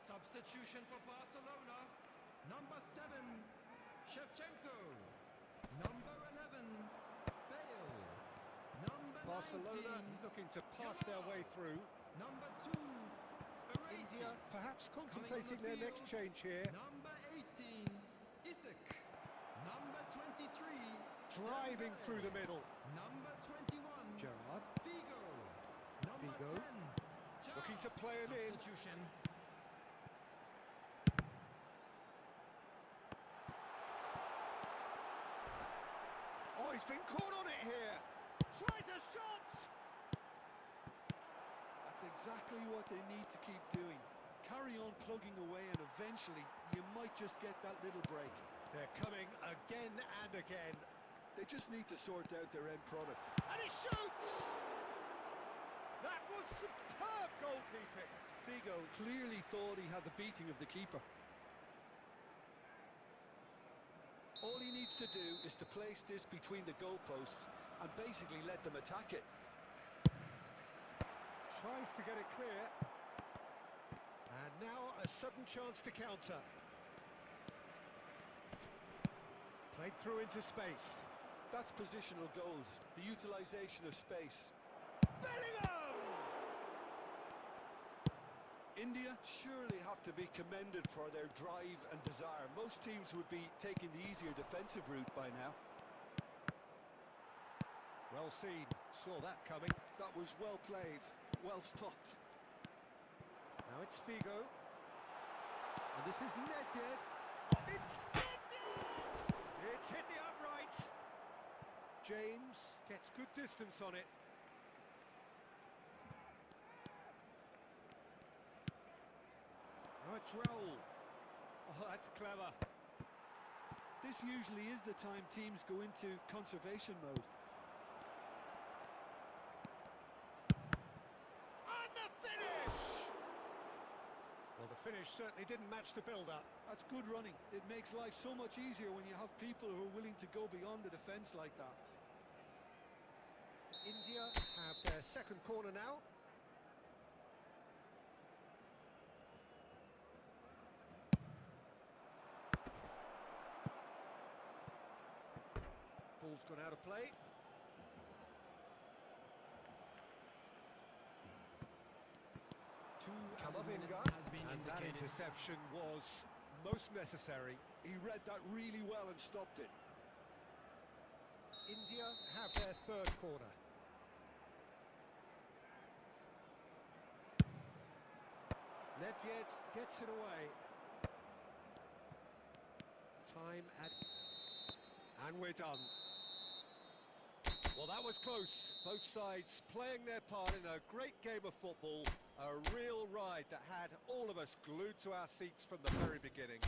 Substitution for Barcelona. Number 7, Shevchenko. Number 11, Bale. Number Barcelona 19, looking to pass their way through. Number 2, Erasy. India perhaps Coming on contemplating the their next field, change here. Number 18, Isak. Number 23, Driving Dembele. through the middle. Number 21, Gerrard Figo. Number Figo. 10, looking to play him in. substitution. Oh, he's been caught on it here. Tries a shot. That's exactly what they need to keep doing. Carry on plugging away and eventually you might just get that little break. They're coming again and again. They just need to sort out their end product. And he shoots! That was superb goalkeeping. Figo clearly thought he had the beating of the keeper. All he needs to do is to place this between the goalposts and basically let them attack it. Tries to get it clear. And now a sudden chance to counter. Played through into space. That's positional gold, the utilisation of space. Bellingham! India surely have to be commended for their drive and desire. Most teams would be taking the easier defensive route by now. Well seen, saw that coming. That was well played, well stopped. Now it's Figo. And this is Nedved. Oh, it's Nedved! It's hit the upright. James gets good distance on it. Now it's Raul. Oh, that's clever. This usually is the time teams go into conservation mode. And the finish! Well, the finish certainly didn't match the build-up. That's good running. It makes life so much easier when you have people who are willing to go beyond the defence like that. India have their second corner now. Ball's gone out of play. Camavinga, and that interception was most necessary. He read that really well and stopped it. India have their third corner. Nedved gets it away. Time at... And we're done. Well, that was close. Both sides playing their part in a great game of football. A real ride that had all of us glued to our seats from the very beginning.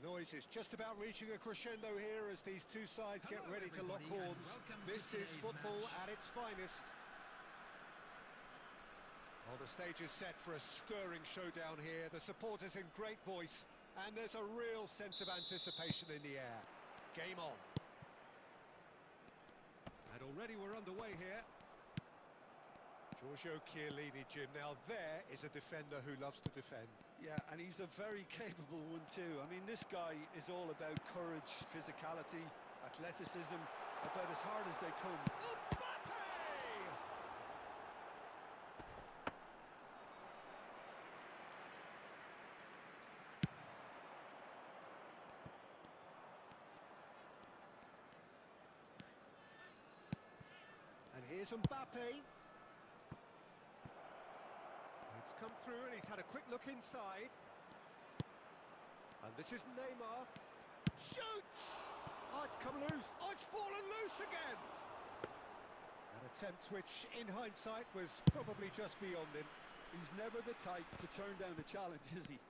The noise is just about reaching a crescendo here as these two sides get ready to lock horns. This is football at its finest. Well, the stage is set for a stirring showdown here. The supporters in great voice, and there's a real sense of anticipation in the air. Game on. And already we're underway here. Giorgio Chiellini, Jim. Now there is a defender who loves to defend. Yeah, and he's a very capable one too. I mean, this guy is all about courage, physicality, athleticism, about as hard as they come. Mbappe! And here's Mbappe. It's come through and he's had a quick look inside. And this is Neymar. Shoots! Oh, it's come loose. Oh, it's fallen loose again! An attempt which, in hindsight, was probably just beyond him. He's never the type to turn down a challenge, is he?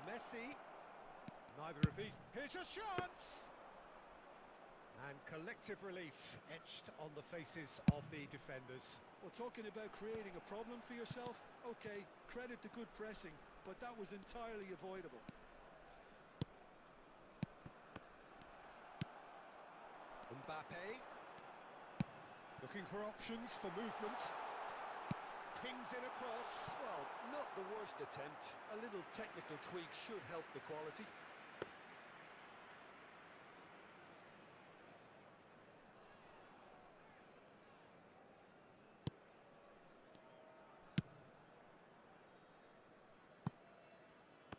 Messi. Neither of these. Here's a chance! And collective relief etched on the faces of the defenders. Well, talking about creating a problem for yourself, okay, credit to good pressing, but that was entirely avoidable. Mbappe. Looking for options for movement. Pings in across. Well, not the worst attempt. A little technical tweak should help the quality.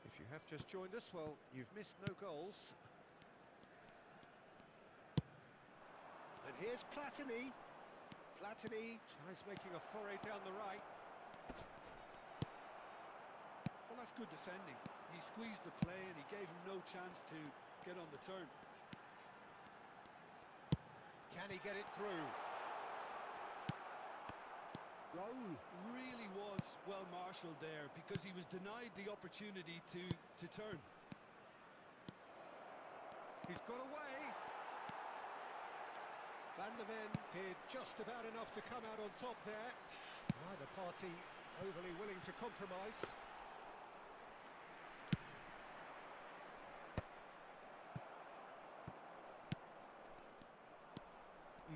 If you have just joined us, well, you've missed no goals. And here's Platini. Platini tries making a foray down the right. Well, that's good defending. He squeezed the play and he gave him no chance to get on the turn. Can he get it through? Raul really was well marshalled there because he was denied the opportunity to turn. He's got away. Van der Ven did just about enough to come out on top there. Neither party overly willing to compromise.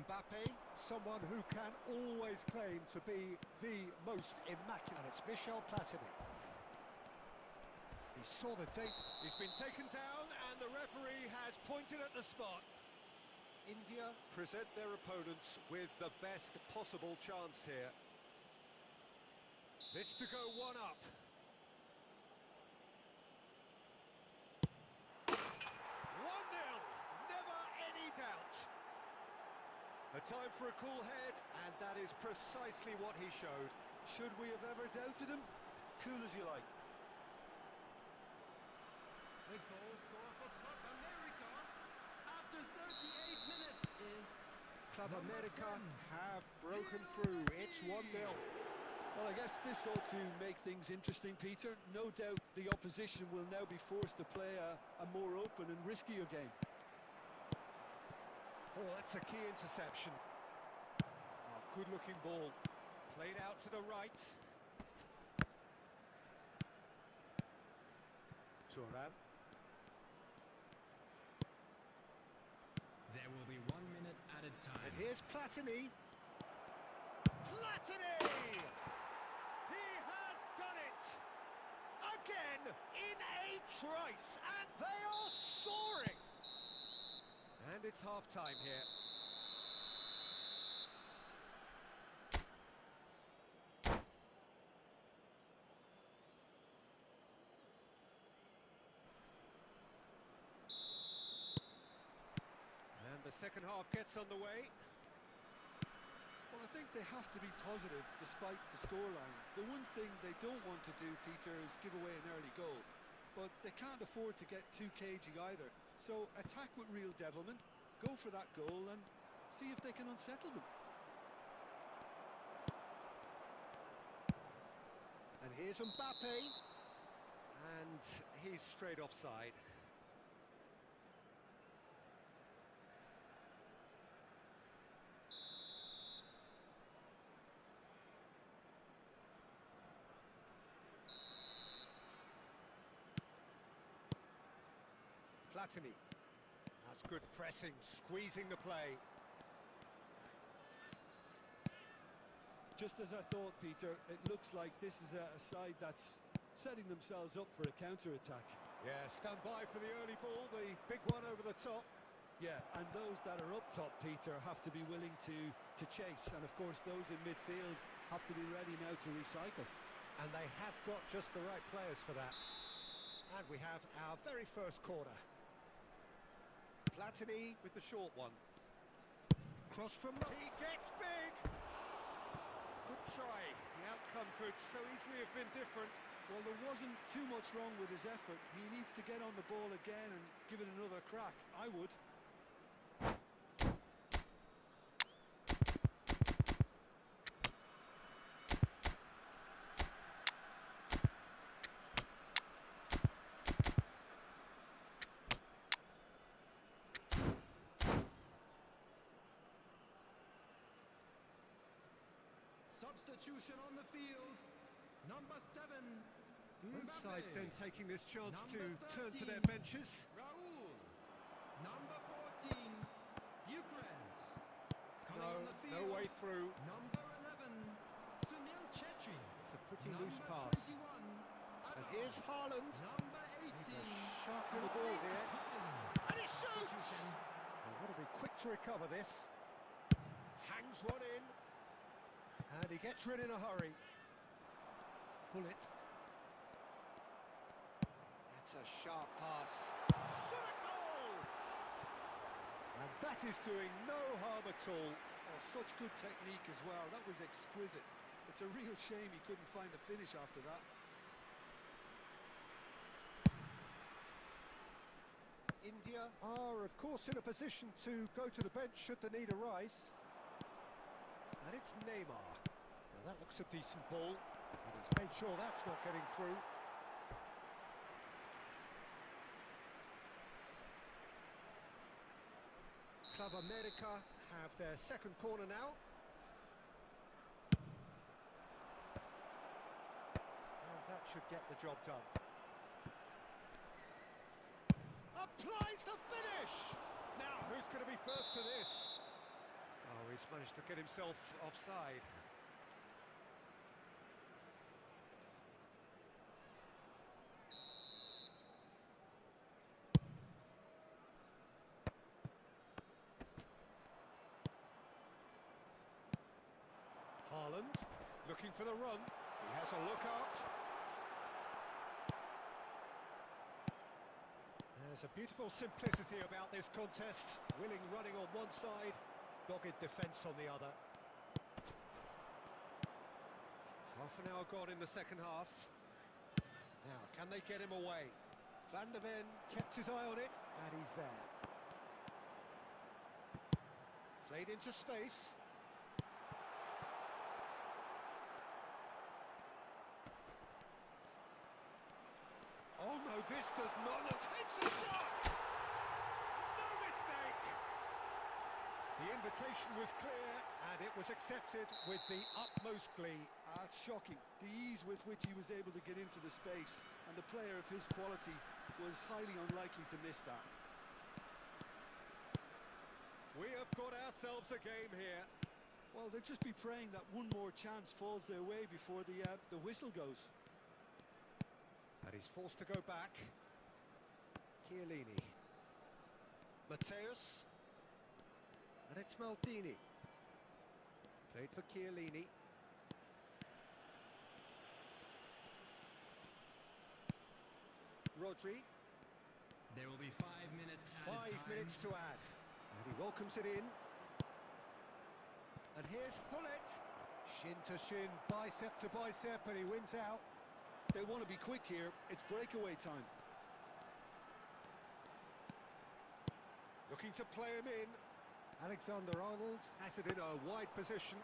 Mbappe, someone who can always claim to be the most immaculate. And it's Michel Platini. saw the tape. He's been taken down and the referee has pointed at the spot. India present their opponents with the best possible chance here. This to go one up. 1-0, never any doubt. A time for a cool head, and that is precisely what he showed. Should we have ever doubted him? Cool as you like. The goal scorer for Club America after 38 minutes is Club number America 10. have broken through. It's 1-0. Well, I guess this ought to make things interesting, Peter. No doubt the opposition will now be forced to play a more open and riskier game. Oh, that's a key interception. Oh, good-looking ball. Played out to the right. Turan. There will be 1 minute added time. And here's Platini. Platini! He has done it! Again, in a trice, and they are soaring! And it's half-time here. And the second half gets underway. Well, I think they have to be positive despite the scoreline. The one thing they don't want to do, Peter, is give away an early goal. But they can't afford to get too cagey either. So attack with real devilment, go for that goal and see if they can unsettle them. And here's Mbappe. And he's straight offside. Platini. That's good pressing, squeezing the play. Just as I thought, Peter, it looks like this is a side that's setting themselves up for a counter-attack. Yeah, stand by for the early ball, the big one over the top. Yeah, and those that are up top, Peter, have to be willing to chase. And of course, those in midfield have to be ready now to recycle. And they have got just the right players for that. And we have our very first corner. Platini with the short one. Cross from the... He gets big! Good try. The outcome could so easily have been different. Well, there wasn't too much wrong with his effort. He needs to get on the ball again and give it another crack. I would. Substitution on the field. Number 7. Both Mbappe. sides then taking this chance to Number turn to 13, their benches. Raul. Number 14. Eucres. Coming on the No field. way through. Number 11. Sunil Chetri. It's a pretty Number loose pass. 21. And Hazard. here's Haaland. Number 18. He's a sharp little ball here. Haaland. And he shoots! Substitution. They've got to be quick to recover this. Hangs one in. And he gets rid in a hurry. Pull it. That's a sharp pass. Shot a goal! And that is doing no harm at all. Oh, such good technique as well. That was exquisite. It's a real shame he couldn't find a finish after that. India are, of course, in a position to go to the bench should the need arise. And it's Neymar. Now that looks a decent ball. And he's made sure that's not getting through. Club America have their second corner now. And that should get the job done. Applies the finish! Now, who's going to be first to this? Oh, he's managed to get himself offside. Haaland, looking for the run. He has a look up. There's a beautiful simplicity about this contest. Willing running on one side, dogged defence on the other. Half an hour gone in the second half. Now, can they get him away? Van der Ven kept his eye on it, and he's there. Played into space. Oh no, this does not look... Takes a shot! No mistake! The invitation was clear, and it was accepted with the utmost glee. It's shocking, the ease with which he was able to get into the space, and the player of his quality was highly unlikely to miss that. We have got ourselves a game here. Well, they'll just be praying that one more chance falls their way before the whistle goes. And he's forced to go back. Chiellini. Mateus. And it's Maldini. Played for Chiellini. Rodri. There will be 5 minutes added 5 minutes to add. And he welcomes it in. And here's Hullet. Shin to shin, bicep to bicep, and he wins out. They want to be quick here. It's breakaway time. Looking to play him in. Alexander-Arnold has it in a wide position.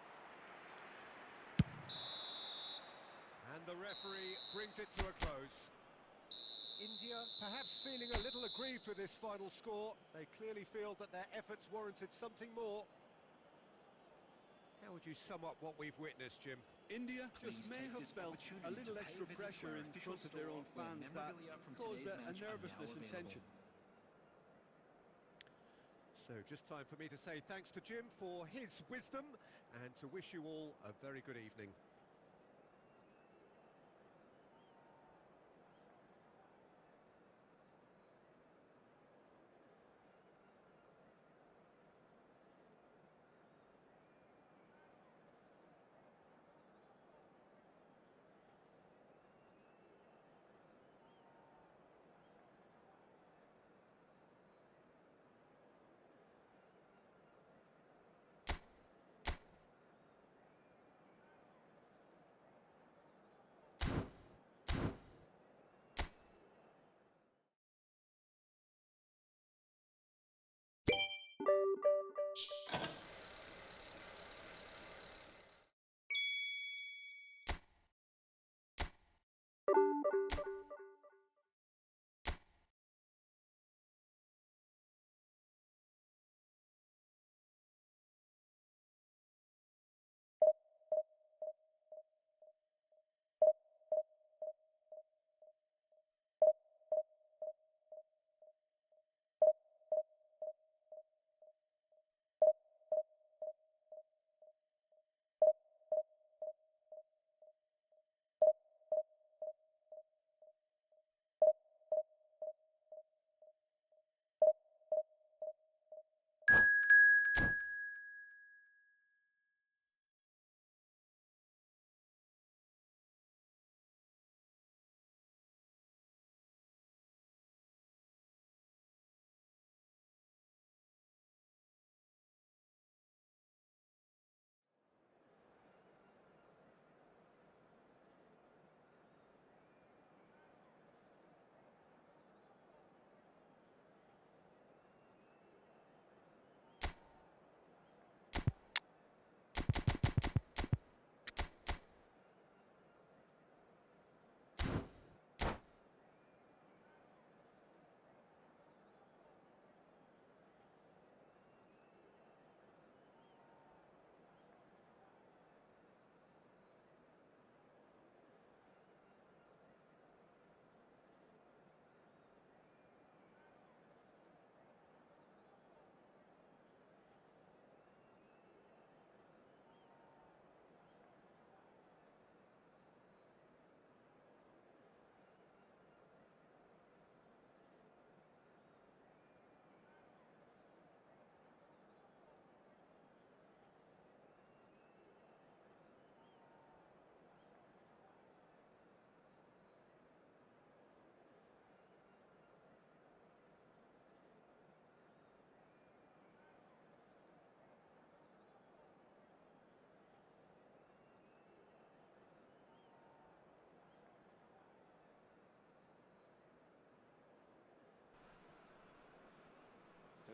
And the referee brings it to a close. India perhaps feeling a little aggrieved with this final score. They clearly feel that their efforts warranted something more. How would you sum up what we've witnessed, Jim? India just may have felt a little extra pressure in front of their own fans that caused a nervousness and tension. So just time for me to say thanks to Jim for his wisdom and to wish you all a very good evening.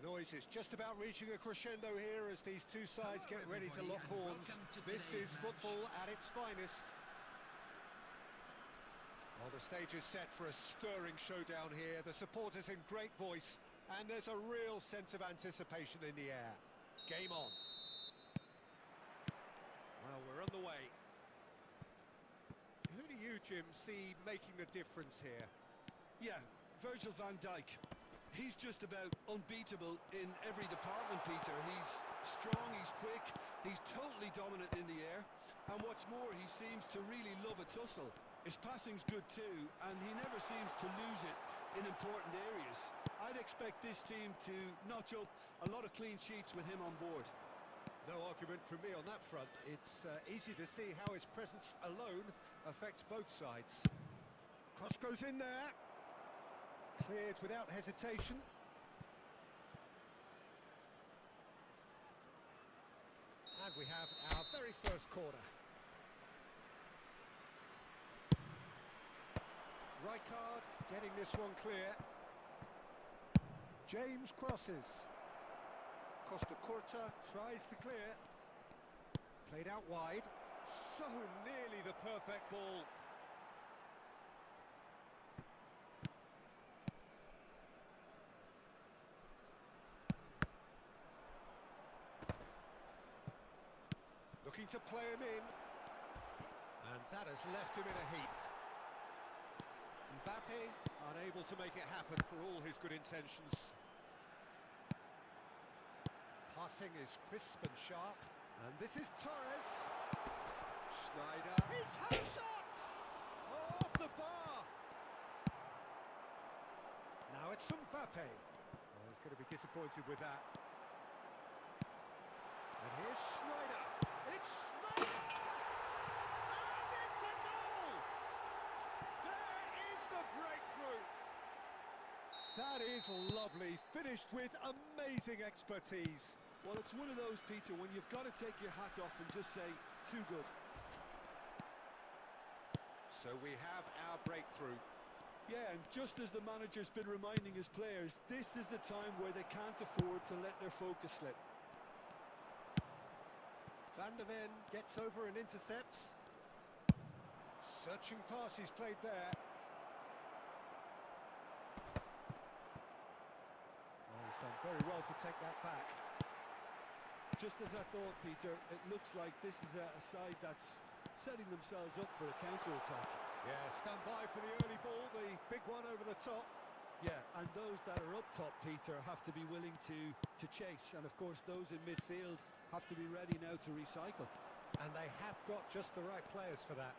noise is just about reaching a crescendo here as these two sides Hello, get ready to everybody, lock and horns. welcome to This today's is match. football at its finest. Well, the stage is set for a stirring showdown here. The supporters in great voice, and there's a real sense of anticipation in the air. Game on. Well, we're on the way. Who do you, Jim, see making the difference here? Yeah, Virgil van Dijk. He's just about unbeatable in every department, Peter. He's strong, he's quick, he's totally dominant in the air. And what's more, he seems to really love a tussle. His passing's good too, and he never seems to lose it in important areas. I'd expect this team to notch up a lot of clean sheets with him on board. No argument from me on that front. It's easy to see how his presence alone affects both sides. Cross goes in there. Cleared without hesitation. And we have our very first corner. Rijkaard getting this one clear. James crosses. Costa Curta tries to clear. Played out wide. So nearly the perfect ball. Looking to play him in. And that has left him in a heap. Mbappe unable to make it happen for all his good intentions. Passing is crisp and sharp. And this is Torres. Schneider. His home shot! Oh, off the bar. Now it's Mbappe. Oh, he's going to be disappointed with that. And here's Schneider. It's Schneider! And it's a goal! There is the breakthrough. That is lovely, finished with amazing expertise. Well, it's one of those, Peter, when you've got to take your hat off and just say, too good. So we have our breakthrough. Yeah, and just as the manager's been reminding his players, this is the time where they can't afford to let their focus slip. Van der Ven gets over and intercepts. Searching pass he's played there. Oh, he's done very well to take that back. Just as I thought, Peter, it looks like this is a side that's setting themselves up for a counter-attack. Yeah, stand by for the early ball, the big one over the top. Yeah, and those that are up top, Peter, have to be willing to chase. And of course, those in midfield have to be ready now to recycle. And they have got just the right players for that.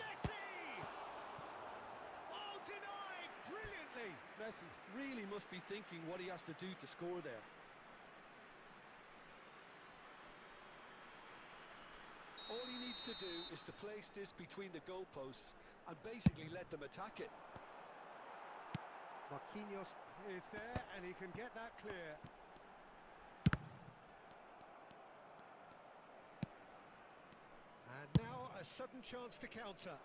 Messi! Oh, denied brilliantly! Messi really must be thinking what he has to do to score there. All he needs to do is to place this between the goalposts and basically let them attack it. Marquinhos is there and he can get that clear. And now a sudden chance to counter.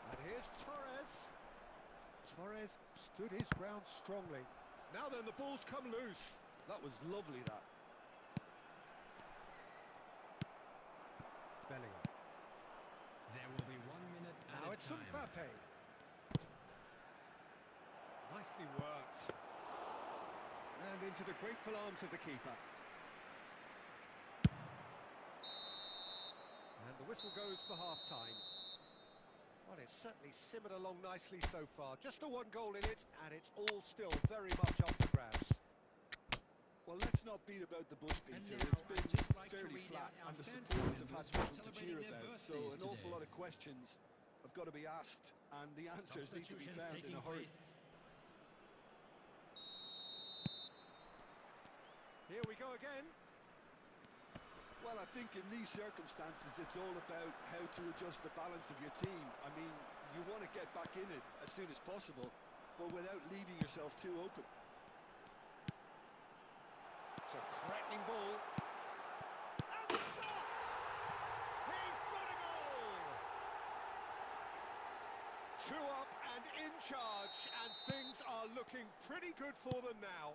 And here's Torres. Torres stood his ground strongly. Now then, the ball's come loose. That was lovely, that. Bellingham. There will be 1 minute Now added it's time. Mbappe. Nicely worked. And into the grateful arms of the keeper. And the whistle goes for half-time. Well, it's certainly simmered along nicely so far. Just the one goal in it, and it's all still very much up for grabs. Well, let's not beat about the bush, And Peter. now It's been I'd just like to fairly read flat, out our and the fan supporters have had members little to cheer celebrating their about. So birthdays an awful today. lot of questions have got to be asked, and the answers need to be Substitutions found in taking a hurry. place. Here we go again. Well, I think in these circumstances, it's all about how to adjust the balance of your team. I mean, you want to get back in it as soon as possible, but without leaving yourself too open. It's a threatening ball. And the shot! He's got a goal! 2 up and in charge, and things are looking pretty good for them now.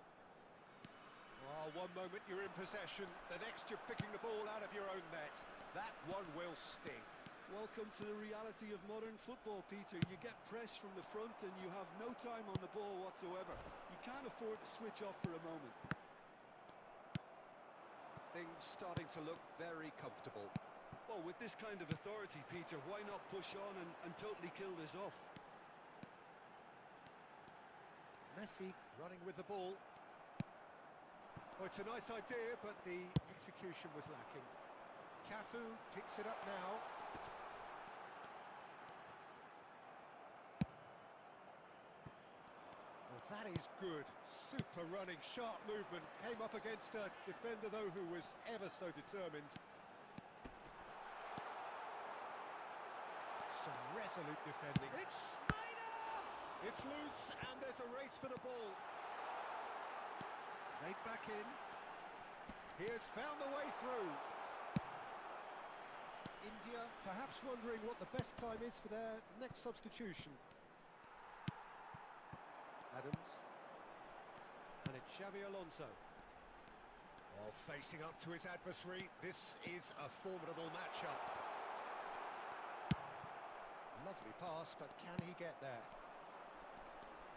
Oh, one moment you're in possession, the next you're picking the ball out of your own net. That one will sting. Welcome to the reality of modern football, Peter. You get pressed from the front and you have no time on the ball whatsoever. You can't afford to switch off for a moment. Things starting to look very comfortable. Well, with this kind of authority, Peter, why not push on and totally kill this off? Messi running with the ball. Oh, it's a nice idea, but the execution was lacking. Cafu picks it up now. Well, that is good. Super running, sharp movement. Came up against a defender, though, who was ever so determined. Some resolute defending. It's Snyder! It's loose, and there's a race for the ball. Played back in. He has found the way through. India perhaps wondering what the best time is for their next substitution. Adams. And it's Xavi Alonso. Oh, facing up to his adversary. This is a formidable matchup. Lovely pass, but can he get there?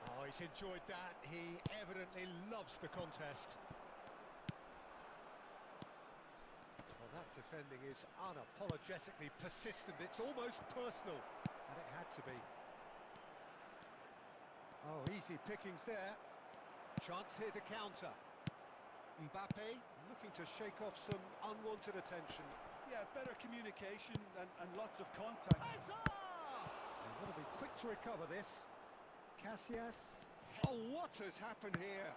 Oh, he's enjoyed that. He evidently loves the contest. Well, that defending is unapologetically persistent. It's almost personal, and it had to be. Oh, easy pickings there. Chance here to counter. Mbappe looking to shake off some unwanted attention. Yeah, better communication and lots of contact. They've got to be quick to recover this. Casillas. Oh, what has happened here?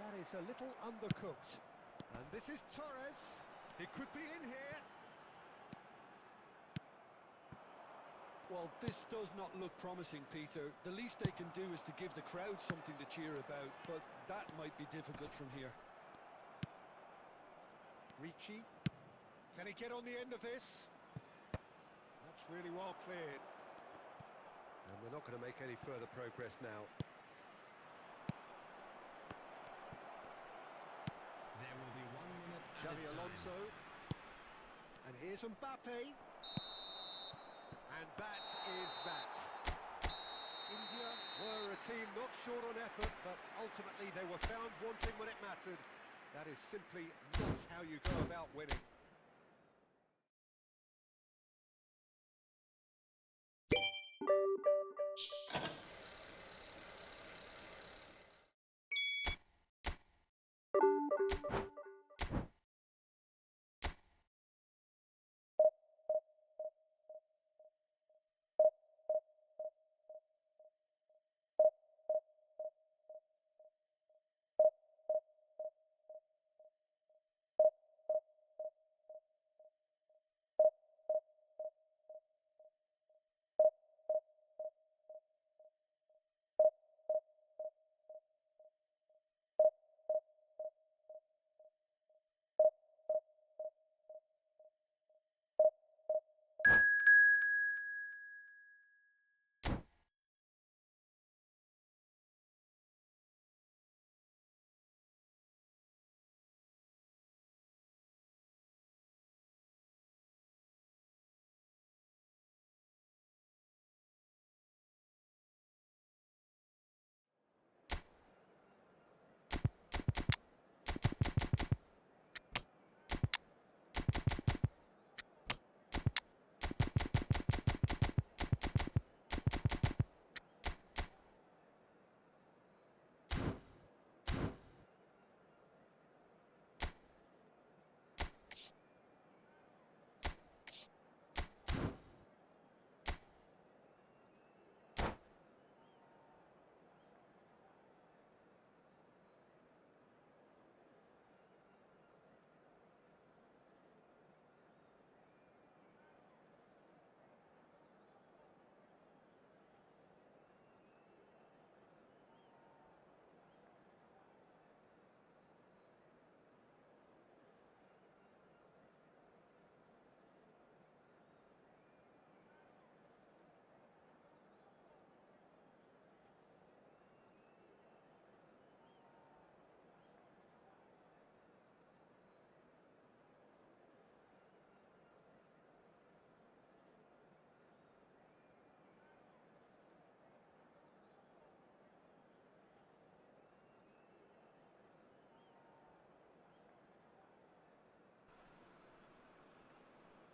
That is a little undercooked. And this is Torres. He could be in here. Well, this does not look promising, Peter. The least they can do is to give the crowd something to cheer about, but that might be difficult from here. Ricci. Can he get on the end of this? That's really well cleared. And they're not going to make any further progress now. There will be 1 minute. Xavi Alonso. And here's Mbappe. And that is that. India were a team not short on effort, but ultimately they were found wanting when it mattered. That is simply not how you go about winning.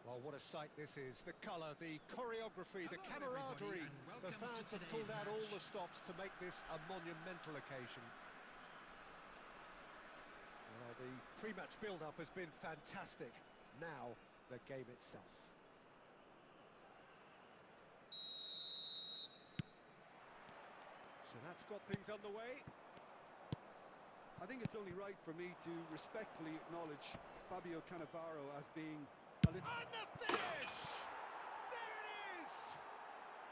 Well, what a sight this is. The colour, the choreography, the Hello, everybody, camaraderie. and The welcome fans to have today's pulled out all the match. stops to make this a monumental occasion. Well, the pre-match build-up has been fantastic. Now, the game itself. So that's got things underway. I think it's only right for me to respectfully acknowledge Fabio Cannavaro as being a little... And the finish! There it is!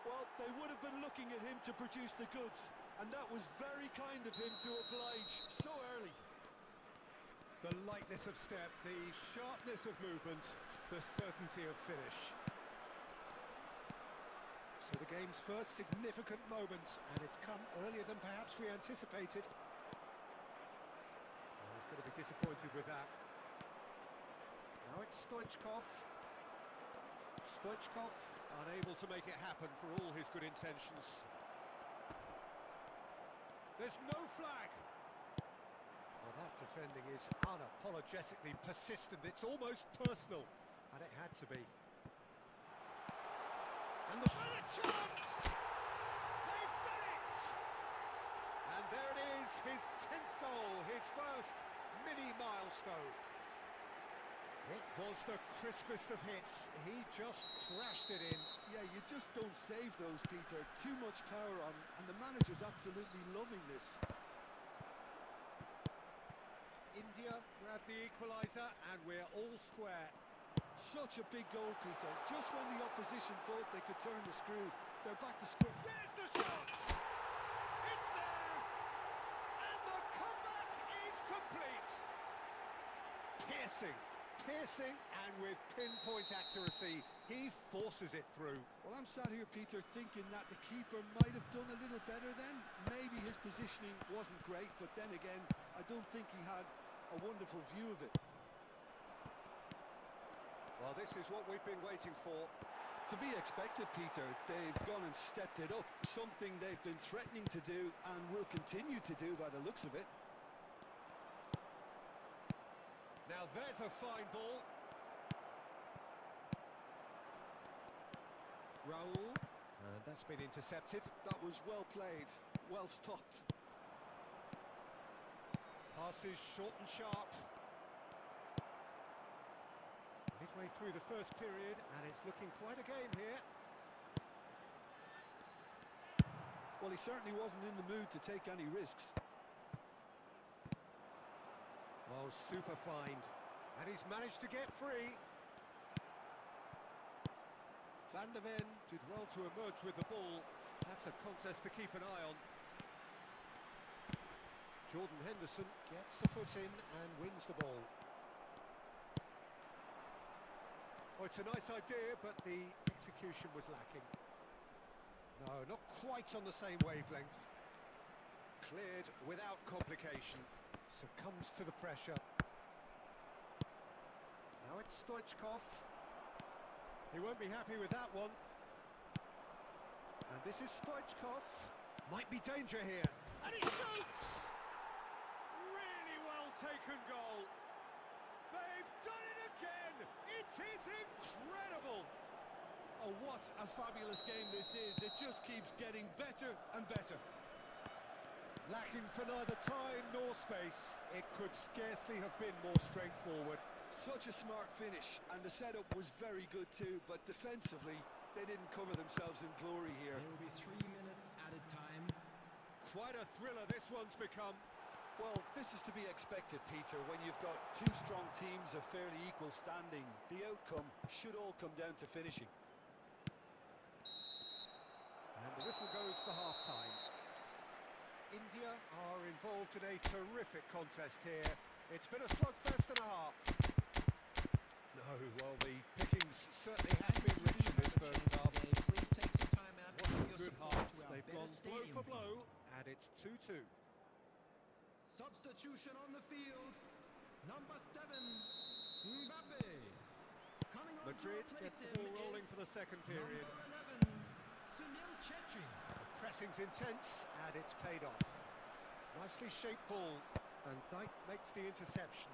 Well, they would have been looking at him to produce the goods, and that was very kind of him to oblige so early. The lightness of step, the sharpness of movement, the certainty of finish. So the game's first significant moment, and it's come earlier than perhaps we anticipated. Oh, he's going to be disappointed with that. Now it's Stoichkov. Stoichkov unable to make it happen for all his good intentions. There's no flag. Well, that defending is unapologetically persistent. It's almost personal, and it had to be. And the chance! They've done it! And there it is, his 10th goal, his first mini milestone. It was the crispest of hits. He just crashed it in. Yeah, you just don't save those, Peter. Too much power on, and the manager's absolutely loving this. India grab the equaliser, and we're all square. Such a big goal, Peter. Just when the opposition thought they could turn the screw, they're back to square. There's the shot! It's there! And the comeback is complete! Piercing, and with pinpoint accuracy, he forces it through. Well, I'm sat here, Peter, thinking that the keeper might have done a little better then. Maybe his positioning wasn't great, but then again, I don't think he had a wonderful view of it. Well, this is what we've been waiting for. To be expected, Peter. They've gone and stepped it up, something they've been threatening to do and will continue to do by the looks of it. Now there's a fine ball. Raul, and that's been intercepted. That was well played, well stopped. Passes short and sharp. Midway through the first period, and it's looking quite a game here. Well, he certainly wasn't in the mood to take any risks. Oh, super find. And he's managed to get free. Van der Ven did well to emerge with the ball. That's a contest to keep an eye on. Jordan Henderson gets a foot in and wins the ball. Oh, it's a nice idea, but the execution was lacking. No, not quite on the same wavelength. Cleared without complication. Succumbs to the pressure. Now it's Stoichkov. He won't be happy with that one. And this is Stoichkov. Might be danger here. And he shoots! Really well taken goal. They've done it again! It is incredible! Oh, what a fabulous game this is. It just keeps getting better and better. Lacking for neither time nor space. It could scarcely have been more straightforward. Such a smart finish, and the setup was very good too, but defensively, they didn't cover themselves in glory here. There will be 3 minutes added time. Quite a thriller this one's become. Well, this is to be expected, Peter. When you've got two strong teams of fairly equal standing, the outcome should all come down to finishing. And the whistle goes for half-time. India are involved in a terrific contest here. It's been a slugfest and a half. No, well, the pickings certainly have been rich in this first half. Please take some time out to What show a your good support half. to our They've better gone blow stadium for blow, team. and it's 2-2. Substitution on the field. Number 7, Mbappe. Coming on Madrid to get replace the him ball rolling is for the second period. Number 11, Sunil Chetri. The pressing's intense, and it's paid off. Nicely shaped ball, and Dijk makes the interception.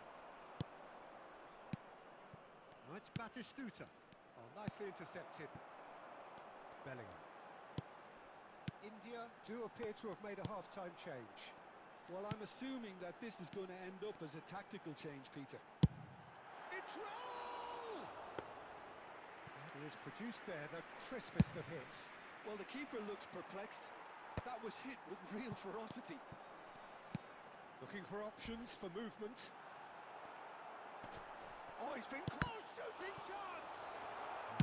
Now it's Batistuta. Oh, nicely intercepted. Bellingham. India do appear to have made a half-time change. Well, I'm assuming that this is going to end up as a tactical change, Peter. It's roll! He has produced there the crispest of hits. Well, the keeper looks perplexed. That was hit with real ferocity. Looking for options for movement. Oh, he's been close, shooting chance!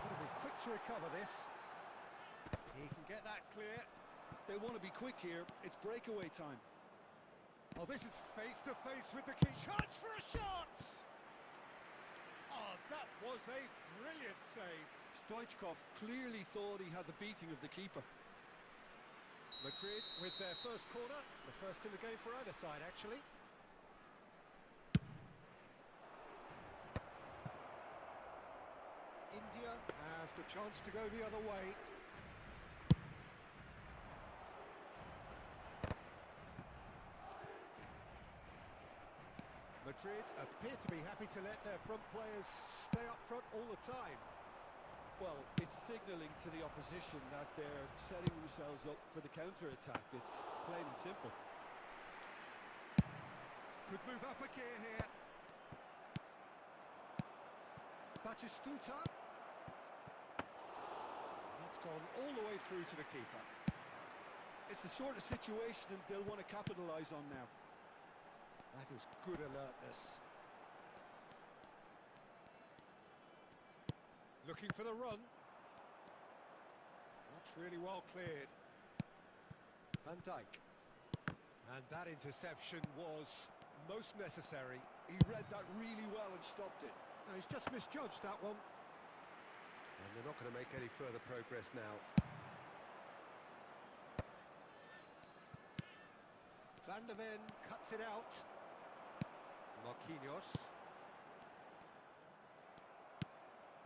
Got to be quick to recover this. He can get that clear. They want to be quick here. It's breakaway time. Oh, this is face-to-face with the key. Chance for a shot! Oh, that was a brilliant save. Stoichkov clearly thought he had the beating of the keeper. Madrid with their first corner, the first in the game for either side, actually. India has the chance to go the other way. Madrid appear to be happy to let their front players stay up front all the time. Well, it's signalling to the opposition that they're setting themselves up for the counter-attack. It's plain and simple. Could move up a gear here. Batistuta. That's gone all the way through to the keeper. It's the sort of situation they'll want to capitalise on now. That is good alertness. Looking for the run. That's really well cleared. Van Dijk. And that interception was most necessary. He read that really well and stopped it. No, he's just misjudged that one. And they're not going to make any further progress now. Van der Ven cuts it out. Marquinhos.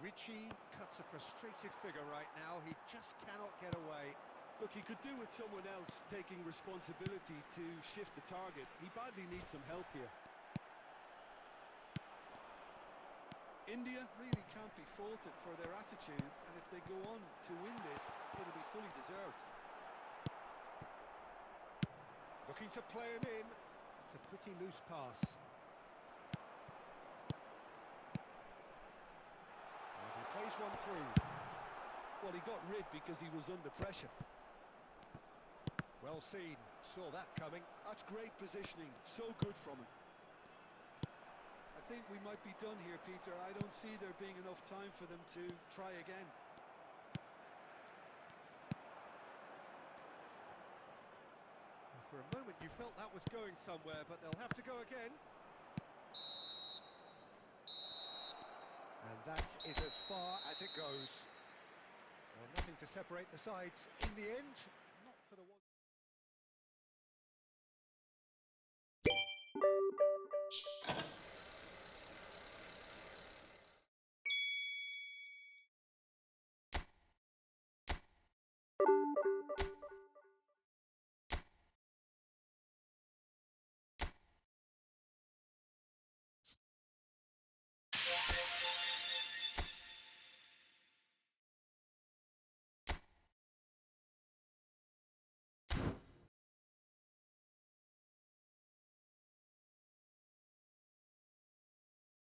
Ricci cuts a frustrated figure right now. He just cannot get away. Look, he could do with someone else taking responsibility to shift the target. He badly needs some help here. India really can't be faulted for their attitude, and if they go on to win this, it'll be fully deserved. Looking to play him in. It's a pretty loose pass. And he plays one through. Well, he got rid because he was under pressure. Well seen. Saw that coming. That's great positioning. So good from him. I think we might be done here, Peter. I don't see there being enough time for them to try again. For a moment you felt that was going somewhere, but they'll have to go again. And that is as far as it goes. Well, nothing to separate the sides in the end. Not for the one.